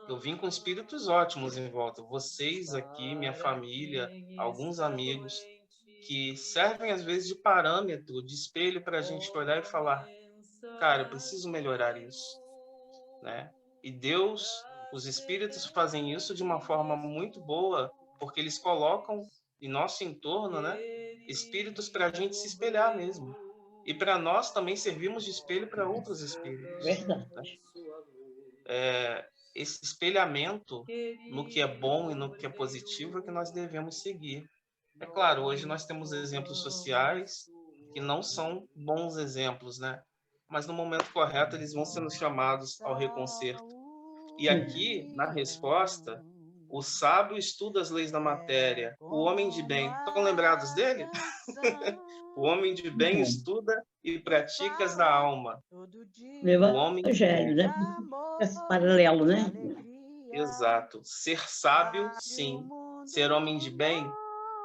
eu vim com espíritos ótimos em volta. Vocês aqui, minha família, alguns amigos, que servem às vezes de parâmetro, de espelho para a gente olhar e falar: cara, eu preciso melhorar isso, né? E Deus, os espíritos fazem isso de uma forma muito boa, porque eles colocam em nosso entorno, né, espíritos para a gente se espelhar mesmo. E para nós também servimos de espelho para outros espíritos. Verdade. Né? Esse espelhamento no que é bom e no que é positivo é que nós devemos seguir. É claro, hoje nós temos exemplos sociais que não são bons exemplos, né? Mas no momento correto eles vão sendo chamados ao reconcerto. E aqui, na resposta, o sábio estuda as leis da matéria, o homem de bem. Estão lembrados dele? O homem de bem estuda e pratica as da alma. O Evangelho, né? Esse paralelo, né? Exato. Ser sábio, sim. Ser homem de bem,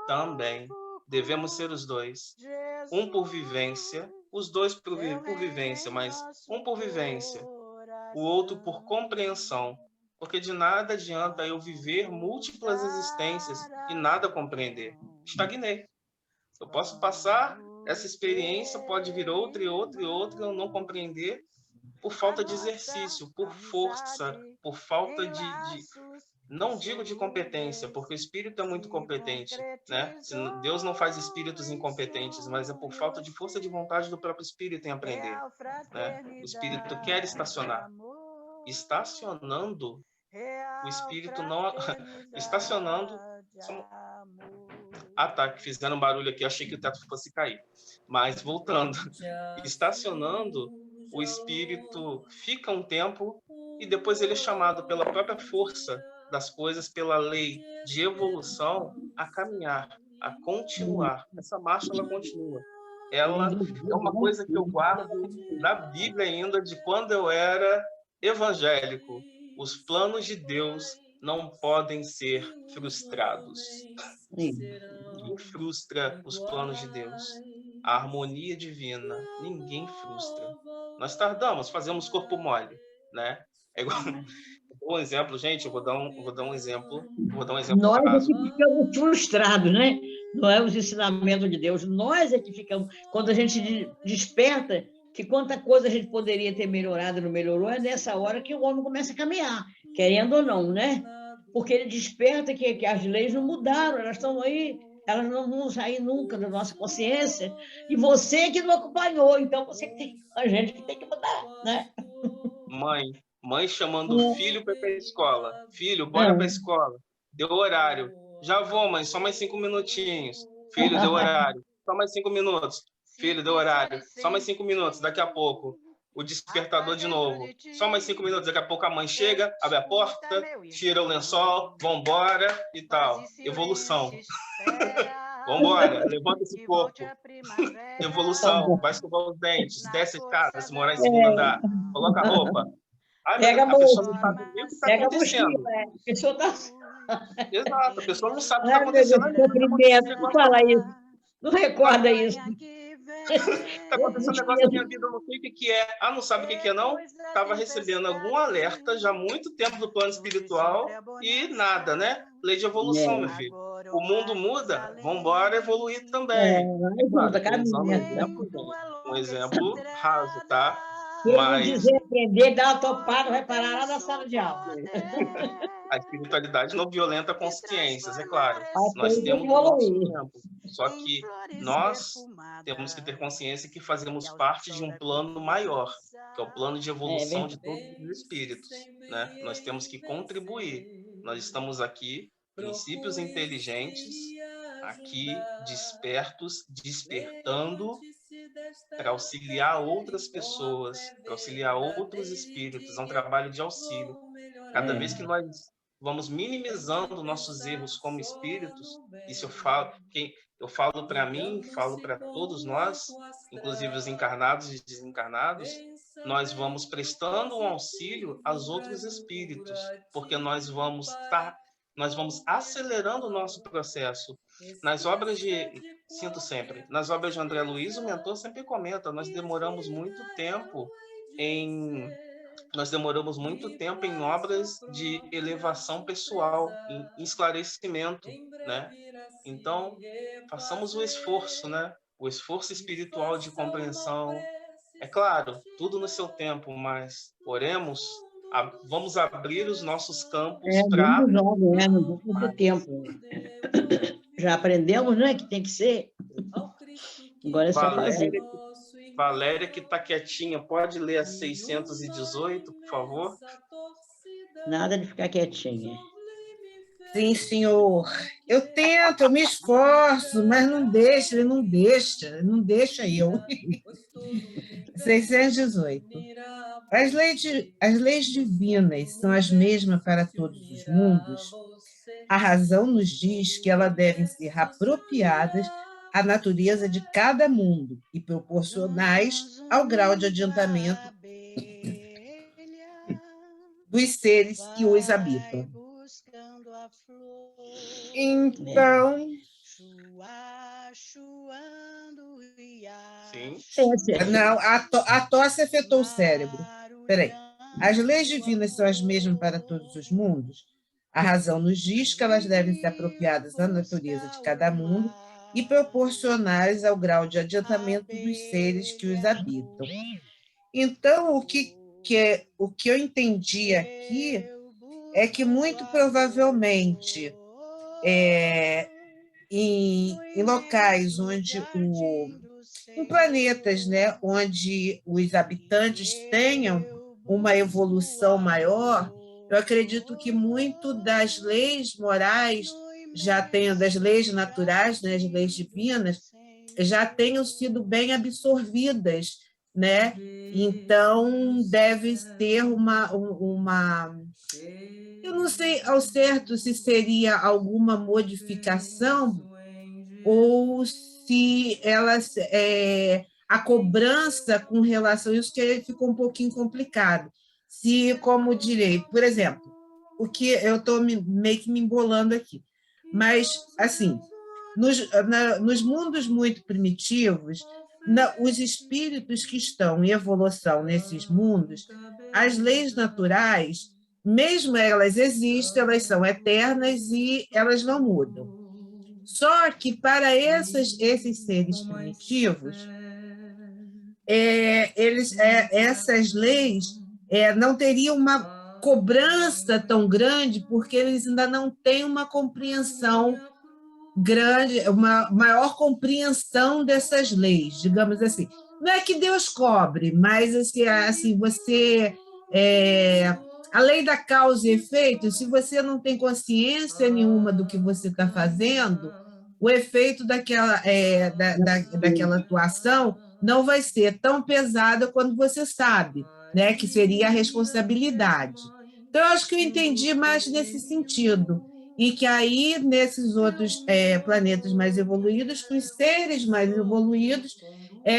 também. Devemos ser os dois. Um por vivência, os dois por vivência, mas um por vivência, o outro por compreensão. Porque de nada adianta eu viver múltiplas existências e nada compreender. Estagnei. Eu posso passar essa experiência, pode vir outra e outra e outra, eu não compreender por falta de exercício, por força, por falta de não digo de competência, porque o espírito é muito competente, né? Deus não faz espíritos incompetentes, mas é por falta de força de vontade do próprio espírito em aprender, né? O espírito quer estacionar. Estacionando, o espírito não... Estacionando... Ah, tá, que fizeram um barulho aqui, achei que o teto fosse cair. Mas, voltando, estacionando, o espírito fica um tempo e depois ele é chamado pela própria força das coisas, pela lei de evolução, a caminhar, a continuar. Essa marcha, ela continua. Ela é uma coisa que eu guardo da Bíblia ainda, de quando eu era evangélico. Os planos de Deus não podem ser frustrados. Ninguém frustra os planos de Deus. A harmonia divina, ninguém frustra. Nós tardamos, fazemos corpo mole, né? É igual... Um exemplo, gente, eu vou dar um exemplo Nós é raso. que ficamos frustrados, né? Não é os ensinamentos de Deus. Nós é que ficamos... Quando a gente desperta, que quanta coisa a gente poderia ter melhorado e não melhorou, é nessa hora que o homem começa a caminhar, querendo ou não, né? Porque ele desperta que as leis não mudaram, elas estão aí, elas não vão sair nunca da nossa consciência, e você que não acompanhou, então você tem, a gente que tem que mudar, né? Mãe chamando o filho para ir para a escola. Filho, bora para a escola. Deu horário. Já vou, mãe, só mais 5 minutinhos. Filho, deu horário. Só mais 5 minutos. Filho, deu horário. Só mais 5 minutos. Daqui a pouco, o despertador de novo. Só mais 5 minutos. Daqui a pouco a mãe chega, abre a porta, tira o lençol, vambora e tal. Evolução. Vambora, levanta esse corpo. Evolução, vai escovar os dentes, desce a escada, se morar em segundo andar, coloca a roupa. Ai, pega a pessoa não sabe nem o que está acontecendo. A pessoa tá... Exato, a pessoa não sabe o que está acontecendo. Não fala isso, não recorda isso. Está acontecendo um negócio na minha vida, eu não sei o que é. Ah, não sabe o que é, não? Estava recebendo algum alerta já há muito tempo do plano espiritual e nada, né? Lei de evolução, meu filho. O mundo muda, vamos embora evoluir também. Um exemplo raso, tá? Mas... Se quiser aprender, dá uma topada, vai parar lá na sala de aula. A espiritualidade não violenta consciências, é claro. Nós temos o nosso tempo. Só que nós temos que ter consciência que fazemos parte de um plano maior, que é o plano de evolução de todos os espíritos, né? Nós temos que contribuir. Nós estamos aqui, princípios inteligentes, aqui despertos, despertando para auxiliar outras pessoas, para auxiliar outros espíritos. É um trabalho de auxílio. Cada vez que nós vamos minimizando nossos erros como espíritos. Isso eu falo para mim, falo para todos nós, inclusive os encarnados e desencarnados, nós vamos prestando um auxílio aos outros espíritos, porque nós vamos acelerando o nosso processo. Nas obras sinto sempre, nas obras de André Luiz, o mentor sempre comenta, nós demoramos muito tempo em obras de elevação pessoal, em esclarecimento, né? Então, façamos o esforço, né? O esforço espiritual de compreensão. É claro, tudo no seu tempo, mas oremos, vamos abrir os nossos campos para... Muito jovem, né? Não tem muito tempo. Já aprendemos, né, que tem que ser. Agora é só fazer. Valéria, que está quietinha, pode ler a 618, por favor? Nada de ficar quietinha. Sim, senhor. Eu tento, eu me esforço, mas não deixa, ele não deixa eu. 618. As leis divinas são as mesmas para todos os mundos. A razão nos diz que elas devem ser apropriadas à natureza de cada mundo e proporcionais ao grau de adiantamento dos seres que os habitam. Então... Sim. Não, a tosse afetou o cérebro. Peraí. As leis divinas são as mesmas para todos os mundos? A razão nos diz que elas devem ser apropriadas à natureza de cada mundo e proporcionais ao grau de adiantamento dos seres que os habitam. Então, o que eu entendi aqui é que, muito provavelmente, em locais onde em planetas, né, onde os habitantes tenham uma evolução maior, eu acredito que muito das leis morais das leis naturais, né, as leis divinas, já tenham sido bem absorvidas, né? Então, deve ter eu não sei ao certo se seria alguma modificação ou se a cobrança com relação a isso, que ficou um pouquinho complicado. Se, como direi, por exemplo, o que eu estou meio que me embolando aqui, mas, assim, nos mundos muito primitivos, os espíritos que estão em evolução nesses mundos, as leis naturais, mesmo elas existem, elas são eternas e elas não mudam. Só que para esses seres primitivos, essas leis não teriam uma cobrança tão grande, porque eles ainda não têm uma compreensão grande, uma maior compreensão dessas leis, digamos assim. Não é que Deus cobre, mas assim você... a lei da causa e efeito, se você não tem consciência nenhuma do que você está fazendo, o efeito daquela atuação não vai ser tão pesada quando você sabe, né, que seria a responsabilidade. Então, eu acho que eu entendi mais nesse sentido, e que aí, nesses outros planetas mais evoluídos, com os seres mais evoluídos,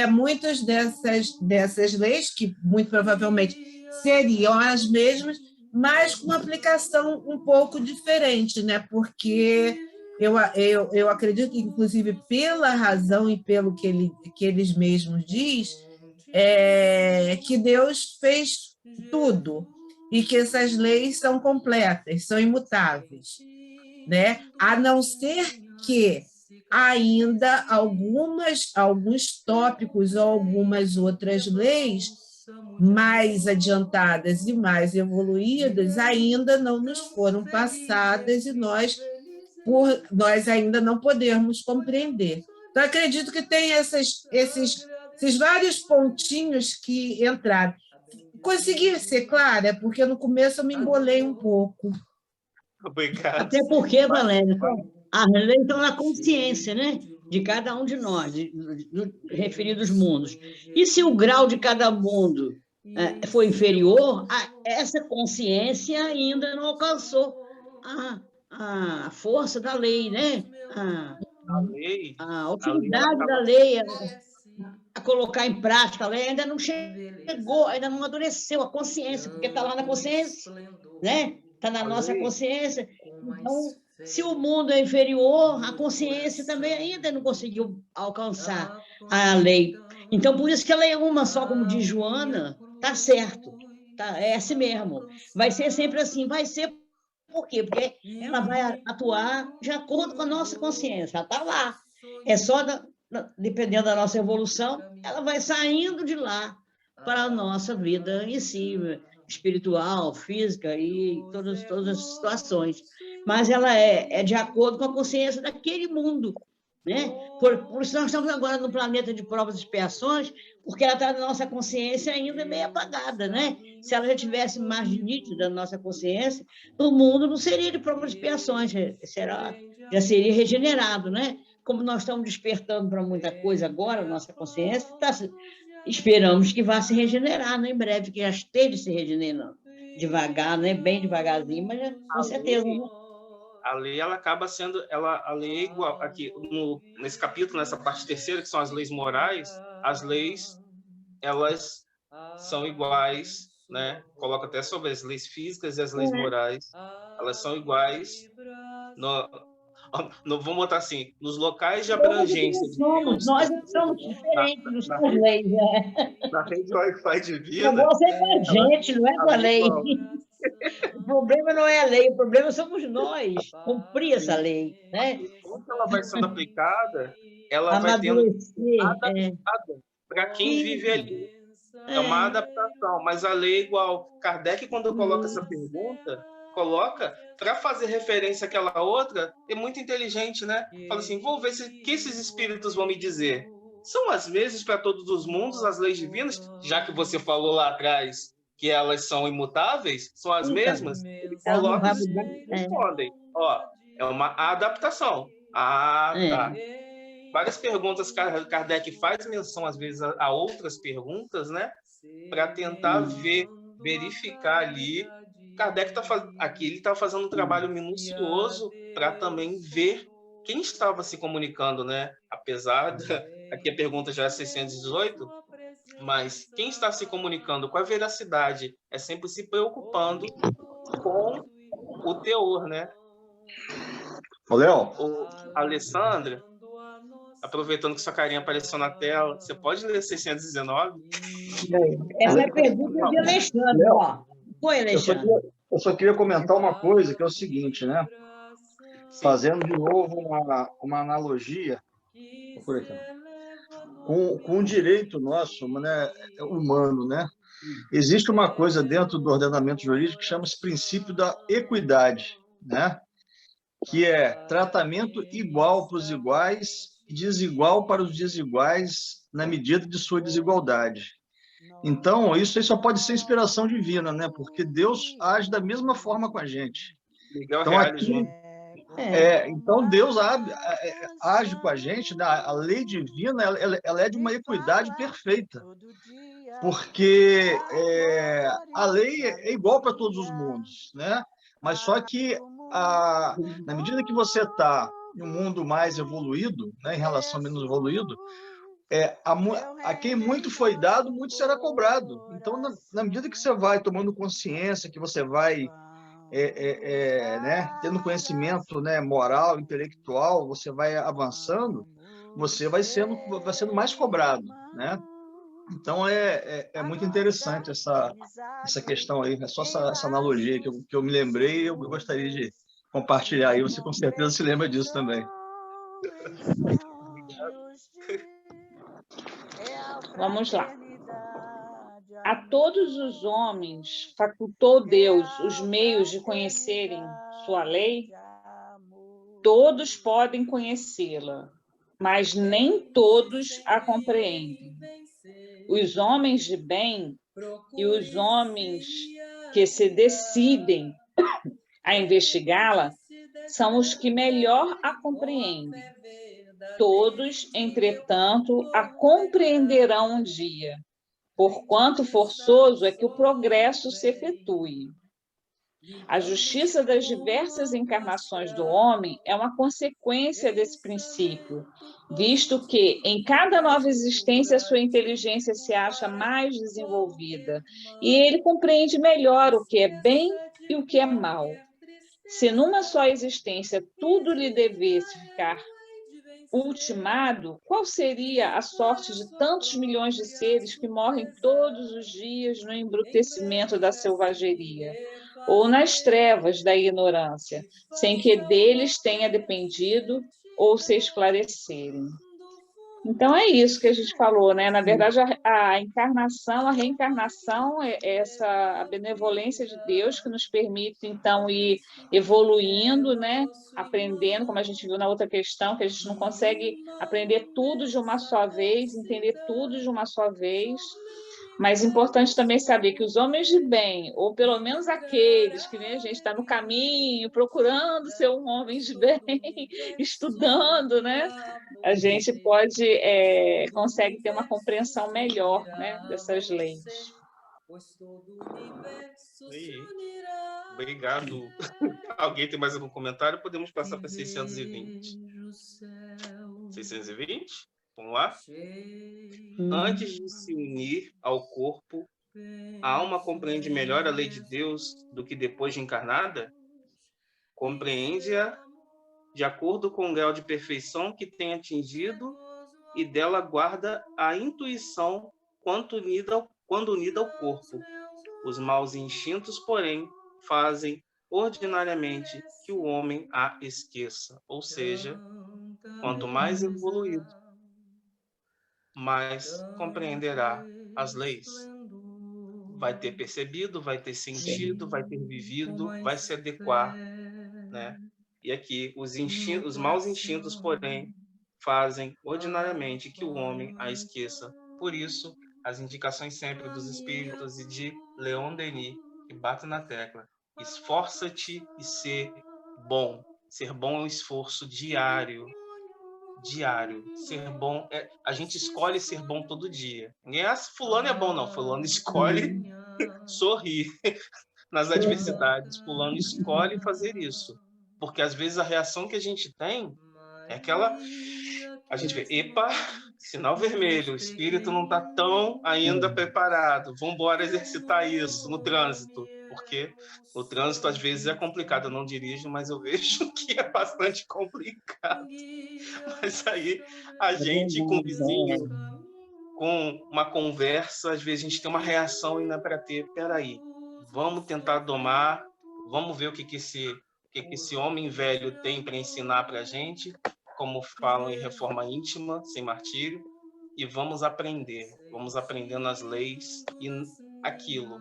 muitas dessas leis, que muito provavelmente seriam as mesmas, mas com uma aplicação um pouco diferente, né? Porque eu acredito que, inclusive, pela razão e pelo que eles mesmos dizem, que Deus fez tudo e que essas leis são completas, são imutáveis, né? A não ser que ainda alguns tópicos ou algumas outras leis mais adiantadas e mais evoluídas ainda não nos foram passadas e nós ainda não podemos compreender. Então, acredito que tem esses vários pontinhos que entraram. Consegui ser clara, porque no começo eu me embolei um pouco. Obrigado. Até porque, Valéria, as leis estão na consciência, né? De cada um de nós, referidos mundos. E se o grau de cada mundo for inferior, essa consciência ainda não alcançou. a força da lei, né? A lei, A a lei ela utilidade da acaba lei, a colocar em prática a lei ainda não chegou, ainda não amadureceu a consciência, porque está lá na consciência, né? Está na a nossa lei, consciência. Então, se o mundo é inferior, a consciência também ainda não conseguiu alcançar a lei. Então, por isso que a lei é uma só, como diz Joana, está certo, tá, é assim mesmo. Vai ser sempre assim, vai ser por quê? Porque ela vai atuar de acordo com a nossa consciência, ela está lá. É só, dependendo da nossa evolução, ela vai saindo de lá para a nossa vida em si, espiritual, física e todas as situações. Mas ela é de acordo com a consciência daquele mundo, né? Por isso nós estamos agora no planeta de provas e expiações, porque ela está na nossa consciência ainda meio apagada, né? Se ela já tivesse mais nítida na nossa consciência, o mundo não seria de provas e expiações, já seria regenerado, né? Como nós estamos despertando para muita coisa agora, nossa consciência, esperamos que vá se regenerar, né? Em breve, que já esteja se regenerando. Devagar, né? Bem devagarzinho, mas com certeza, né? a lei ela acaba sendo, a lei é igual aqui nesse capítulo, nessa parte terceira, que são as leis morais, as leis elas são iguais, né? Coloca até sobre as leis físicas e as leis morais, elas são iguais vamos botar assim, nos locais de abrangência de Deus, Nós somos diferentes, não na somos leis, né? rede Wi-Fi de O vida, negócio é com a gente, não é com a lei. igual. O problema não é a lei, o problema somos nós, cumprir essa lei, né? Quando ela vai sendo aplicada, ela vai tendo Amadurecer. adaptada para quem vive ali. É uma adaptação, mas a lei é igual. Kardec, quando coloca essa pergunta, coloca para fazer referência àquela outra, é muito inteligente, né? Fala assim, vou ver o que esses espíritos vão me dizer. São as mesmas para todos os mundos, as leis divinas, já que você falou lá atrás que elas são imutáveis, são as mesmas, ele Ela não coloca vai os mudar. espíritos respondem. Ó, é uma adaptação. Ah, tá. Várias perguntas Kardec faz menção, às vezes, a outras perguntas, né? Para tentar verificar ali. Kardec aqui ele está fazendo um trabalho minucioso para também ver quem estava se comunicando, né? Apesar aqui a pergunta já é 618, mas quem está se comunicando com a veracidade é sempre se preocupando com o teor, né? Ô, Léo. Alessandra, aproveitando que sua carinha apareceu na tela, você pode ler 619? Essa é a pergunta de Alexandre, ó. Foi, Alexandre. Eu só queria comentar uma coisa, que é o seguinte, né? Fazendo de novo uma analogia com o direito nosso, né, humano, né? Existe uma coisa dentro do ordenamento jurídico que chama-se princípio da equidade, né? Que é tratamento igual para os iguais e desigual para os desiguais na medida de sua desigualdade. Então, isso aí só pode ser inspiração divina, né? Porque Deus age da mesma forma com a gente. Então, aqui, então Deus age com a gente, né? A lei divina ela é de uma equidade perfeita, porque a lei é igual para todos os mundos, né? Mas só que na medida que você está em um mundo mais evoluído, né, em relação ao menos evoluído, a quem muito foi dado, muito será cobrado. Então, na medida que você vai tomando consciência, que você vai né, tendo conhecimento, né, moral, intelectual, você vai avançando, você vai sendo mais cobrado, né? Então, é muito interessante essa questão aí, é só essa analogia que eu me lembrei e eu gostaria de compartilhar aí. Você com certeza se lembra disso também. Vamos lá. A todos os homens facultou Deus os meios de conhecerem sua lei? Todos podem conhecê-la, mas nem todos a compreendem. Os homens de bem e os homens que se decidem a investigá-la são os que melhor a compreendem. Todos, entretanto, a compreenderão um dia, porquanto forçoso é que o progresso se efetue. A justiça das diversas encarnações do homem é uma consequência desse princípio, visto que, em cada nova existência, sua inteligência se acha mais desenvolvida e ele compreende melhor o que é bem e o que é mal. Se numa só existência tudo lhe devesse ficar ultimado, qual seria a sorte de tantos milhões de seres que morrem todos os dias no embrutecimento da selvageria, ou nas trevas da ignorância, sem que deles tenha dependido ou se esclarecerem? Então é isso que a gente falou, né? Na verdade, a encarnação, a reencarnação é a benevolência de Deus que nos permite, então, ir evoluindo, né? Aprendendo, como a gente viu na outra questão, que a gente não consegue aprender tudo de uma só vez, entender tudo de uma só vez. Mas é importante também saber que os homens de bem, ou pelo menos aqueles que, né, a gente está no caminho, procurando ser um homem de bem, estudando, né? A gente consegue ter uma compreensão melhor, né, dessas leis. Obrigado. Alguém tem mais algum comentário? Podemos passar para 620. 620? Vamos lá? Antes de se unir ao corpo, a alma compreende melhor a lei de Deus do que depois de encarnada? Compreende-a de acordo com o grau de perfeição que tem atingido e dela guarda a intuição quando unida ao corpo. Os maus instintos, porém, fazem ordinariamente que o homem a esqueça. Ou seja, quanto mais evoluído, mais compreenderá as leis. Vai ter percebido, vai ter sentido, vai ter vivido, vai se adequar, né? E aqui, os maus instintos, porém, fazem ordinariamente que o homem a esqueça. Por isso, as indicações sempre dos espíritos e de Leon Denis, que bate na tecla: esforça-te e ser bom. Ser bom é um esforço diário. Ser bom a gente escolhe ser bom todo dia. Ninguém fulano é bom, não. Fulano escolhe sorrir nas adversidades. Fulano escolhe fazer isso. Porque às vezes a reação que a gente tem é aquela... A gente vê, epa, sinal vermelho, o espírito não está tão ainda preparado. Vamos embora exercitar isso no trânsito. Porque o trânsito às vezes é complicado. Eu não dirijo, mas eu vejo que é bastante complicado. Mas aí a gente com o vizinho, com uma conversa, às vezes a gente tem uma reação e não é para ter. Peraí, vamos tentar domar, vamos ver o que esse homem velho tem para ensinar para a gente, como falam em Reforma Íntima, sem martírio, e vamos aprendendo as leis e aquilo.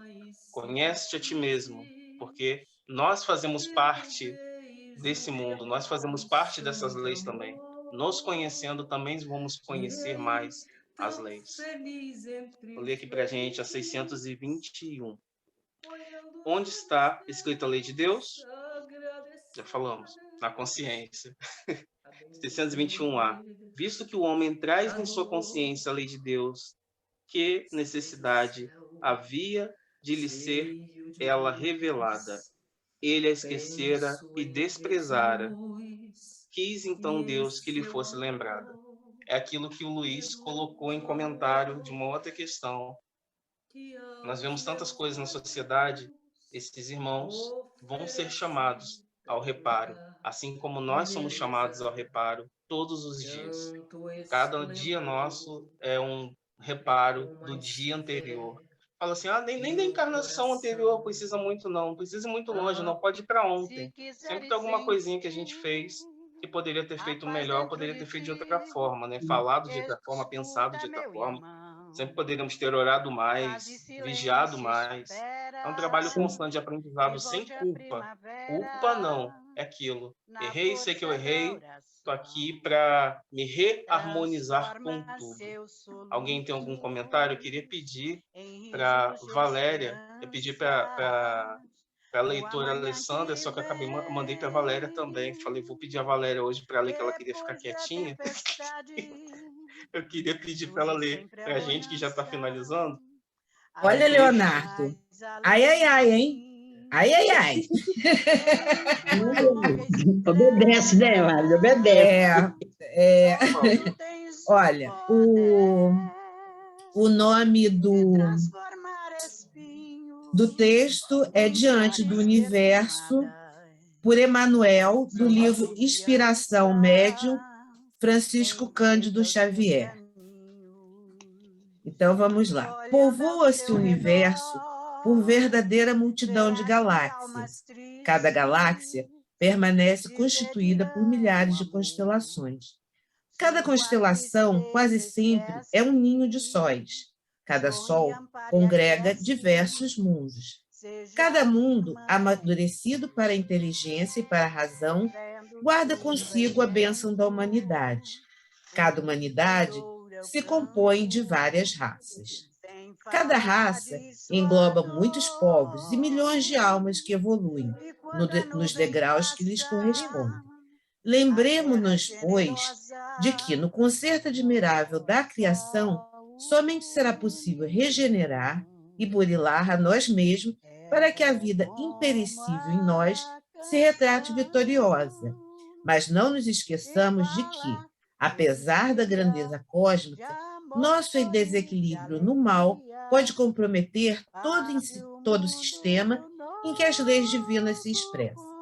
Conhece-te a ti mesmo, porque nós fazemos parte desse mundo, nós fazemos parte dessas leis também. Nos conhecendo, também vamos conhecer mais as leis. Vou ler aqui para a gente a 621. Onde está escrita a lei de Deus? Já falamos, na consciência. 621A. Visto que o homem traz em sua consciência a lei de Deus, que necessidade havia de lhe ser ela revelada? Ele a esquecera e desprezara. Quis então Deus que lhe fosse lembrada. É aquilo que o Luiz colocou em comentário de uma outra questão. Nós vemos tantas coisas na sociedade, esses irmãos vão ser chamados ao reparo, assim como nós somos chamados ao reparo todos os dias. Cada dia nosso é um reparo do dia anterior. Fala assim, nem da encarnação anterior precisa muito não precisa ir muito longe, não pode ir para ontem. Sempre tem alguma coisinha que a gente fez que poderia ter feito melhor, poderia ter feito de outra forma, né? Falado de outra forma, pensado de outra forma. Sempre poderíamos ter orado mais, vigiado mais. É um trabalho constante de aprendizado sem culpa. Culpa não, é aquilo. Errei, sei que eu errei, estou aqui para me reharmonizar com tudo. Alguém tem algum comentário? Eu queria pedir para Valéria, eu pedi para a leitora Alessandra, só que eu mandei para a Valéria também. Falei, vou pedir a Valéria hoje para ler, que ela queria ficar quietinha. Eu queria pedir para ela ler para a gente, que já está finalizando. Olha, Leonardo. Ai, hein? Ai, ai, ai. Obedece, né, Mário? Obedece. Olha, o nome do texto é Diante do Universo, por Emanuel, do livro Inspiração Médium, Francisco Cândido Xavier. Então, vamos lá. Povoa-se o universo por verdadeira multidão de galáxias. Cada galáxia permanece constituída por milhares de constelações. Cada constelação, quase sempre, é um ninho de sóis. Cada sol congrega diversos mundos. Cada mundo, amadurecido para a inteligência e para a razão, guarda consigo a bênção da humanidade. Cada humanidade se compõe de várias raças. Cada raça engloba muitos povos e milhões de almas que evoluem nos degraus que lhes correspondem. Lembremo-nos, pois, de que, no concerto admirável da criação, somente será possível regenerar e burilar a nós mesmos para que a vida imperecível em nós se retrate vitoriosa. Mas não nos esqueçamos de que, apesar da grandeza cósmica, nosso desequilíbrio no mal pode comprometer todo o sistema em que as leis divinas se expressam.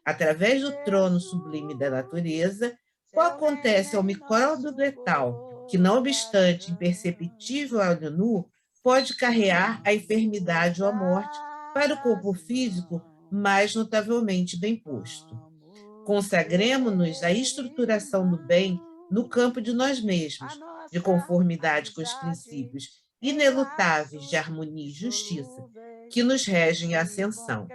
Através do trono sublime da natureza, o acontece ao micróbio letal, que, não obstante imperceptível ao olho nu, pode carrear a enfermidade ou a morte para o corpo físico mais notavelmente bem posto. Consagremo-nos à estruturação do bem no campo de nós mesmos, de conformidade com os princípios inelutáveis de harmonia e justiça que nos regem a ascensão,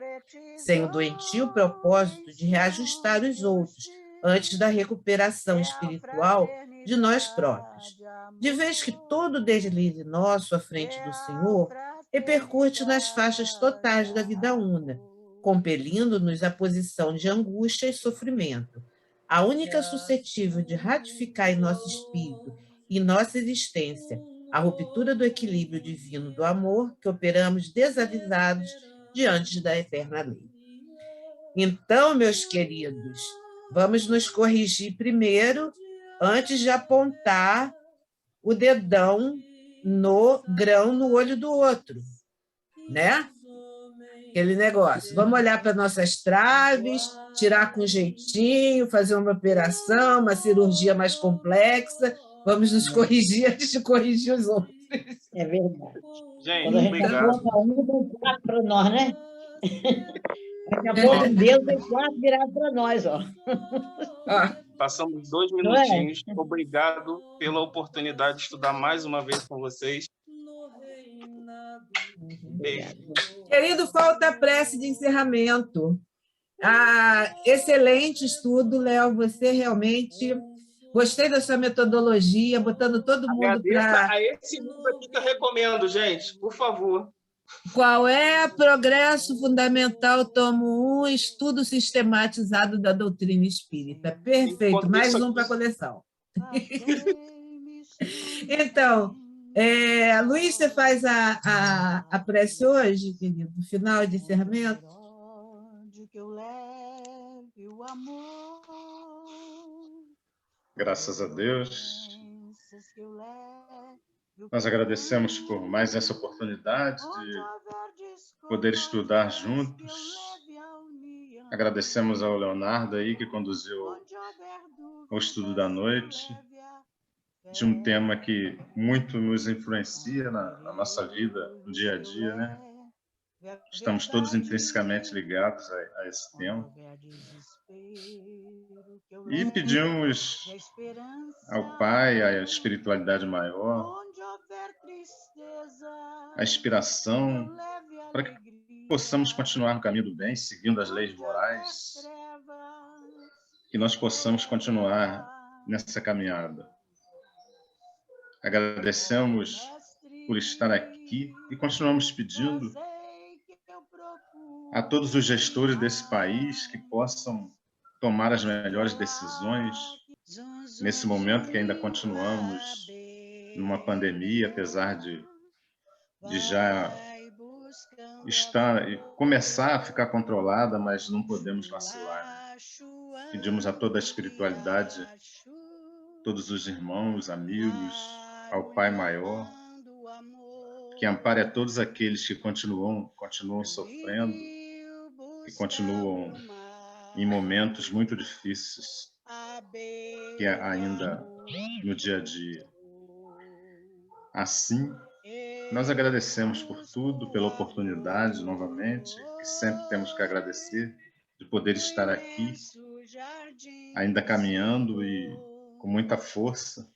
sem o doentio propósito de reajustar os outros antes da recuperação espiritual de nós próprios. De vez que todo deslize nosso à frente do Senhor repercute nas faixas totais da vida una, compelindo-nos à posição de angústia e sofrimento, a única suscetível de ratificar em nosso espírito e nossa existência a ruptura do equilíbrio divino do amor que operamos desavisados diante da eterna lei. Então, meus queridos, vamos nos corrigir primeiro, antes de apontar o dedão no grão no olho do outro, né? Aquele negócio. Vamos olhar para nossas traves, tirar com jeitinho, fazer uma operação, uma cirurgia mais complexa. Vamos nos corrigir antes de corrigir os outros. É verdade. Gente, quando a gente obrigado. aponta um, tem quatro para nós, né? A gente aponta um dedo, tem quatro virados para nós, ó. Passamos 2 Não é? minutinhos. Obrigado pela oportunidade de estudar mais uma vez com vocês. Beijo. Querido, falta a prece de encerramento. Excelente estudo, Léo. Você realmente... Gostei da sua metodologia, botando todo mundo para... Agradeça a esse livro aqui que eu recomendo, gente, por favor. Qual é Progresso Fundamental, tomo 1, Estudo Sistematizado da Doutrina Espírita. Perfeito, mais um para a coleção. Então, Luiz, você faz a prece hoje, querido? No final de encerramento? Graças a Deus. Nós agradecemos por mais essa oportunidade de poder estudar juntos. Agradecemos ao Leonardo aí que conduziu o estudo da noite, de um tema que muito nos influencia na nossa vida, no dia a dia, né? Estamos todos intrinsecamente ligados a esse tema. E pedimos ao Pai, à espiritualidade maior, a inspiração para que possamos continuar no caminho do bem, seguindo as leis morais, que nós possamos continuar nessa caminhada. Agradecemos por estar aqui e continuamos pedindo a todos os gestores desse país que possam tomar as melhores decisões nesse momento que ainda continuamos numa pandemia, apesar de já estar e começar a ficar controlada, mas não podemos vacilar. Pedimos a toda a espiritualidade, todos os irmãos, amigos, ao Pai Maior, que ampare a todos aqueles que continuam sofrendo, que continuam em momentos muito difíceis, que ainda no dia a dia. Assim, nós agradecemos por tudo, pela oportunidade, novamente, que sempre temos que agradecer, de poder estar aqui, ainda caminhando e com muita força.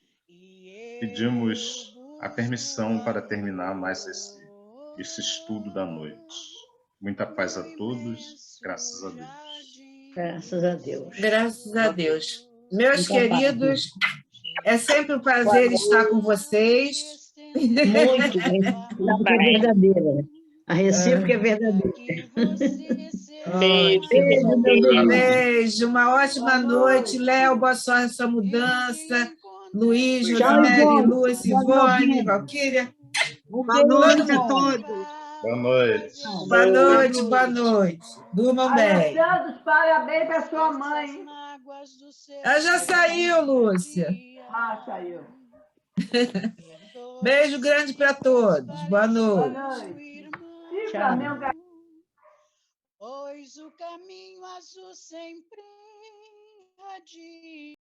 Pedimos a permissão para terminar mais esse estudo da noite. Muita paz a todos, graças a Deus. Graças a Deus. Graças a Deus. Meus Muita paz. queridos, é sempre um prazer estar com vocês. Muito, recíproca é verdadeira. A recíproca é verdadeira. Beijo, Beijo, meu bem. Beijo, uma ótima noite. Léo, boa sorte nessa mudança. Luiz, Tchau, Rosemary, Ivone. Lúcia, Ivone, Valquíria. Boa noite a todos. Boa noite. Boa noite, boa noite. Durmam bem. Alessandro, parabéns para sua mãe. Ela já saiu, Lúcia. Ah, saiu. Beijo grande para todos. Boa noite. Boa noite. Tchau. Pois o caminho azul sempre irradia.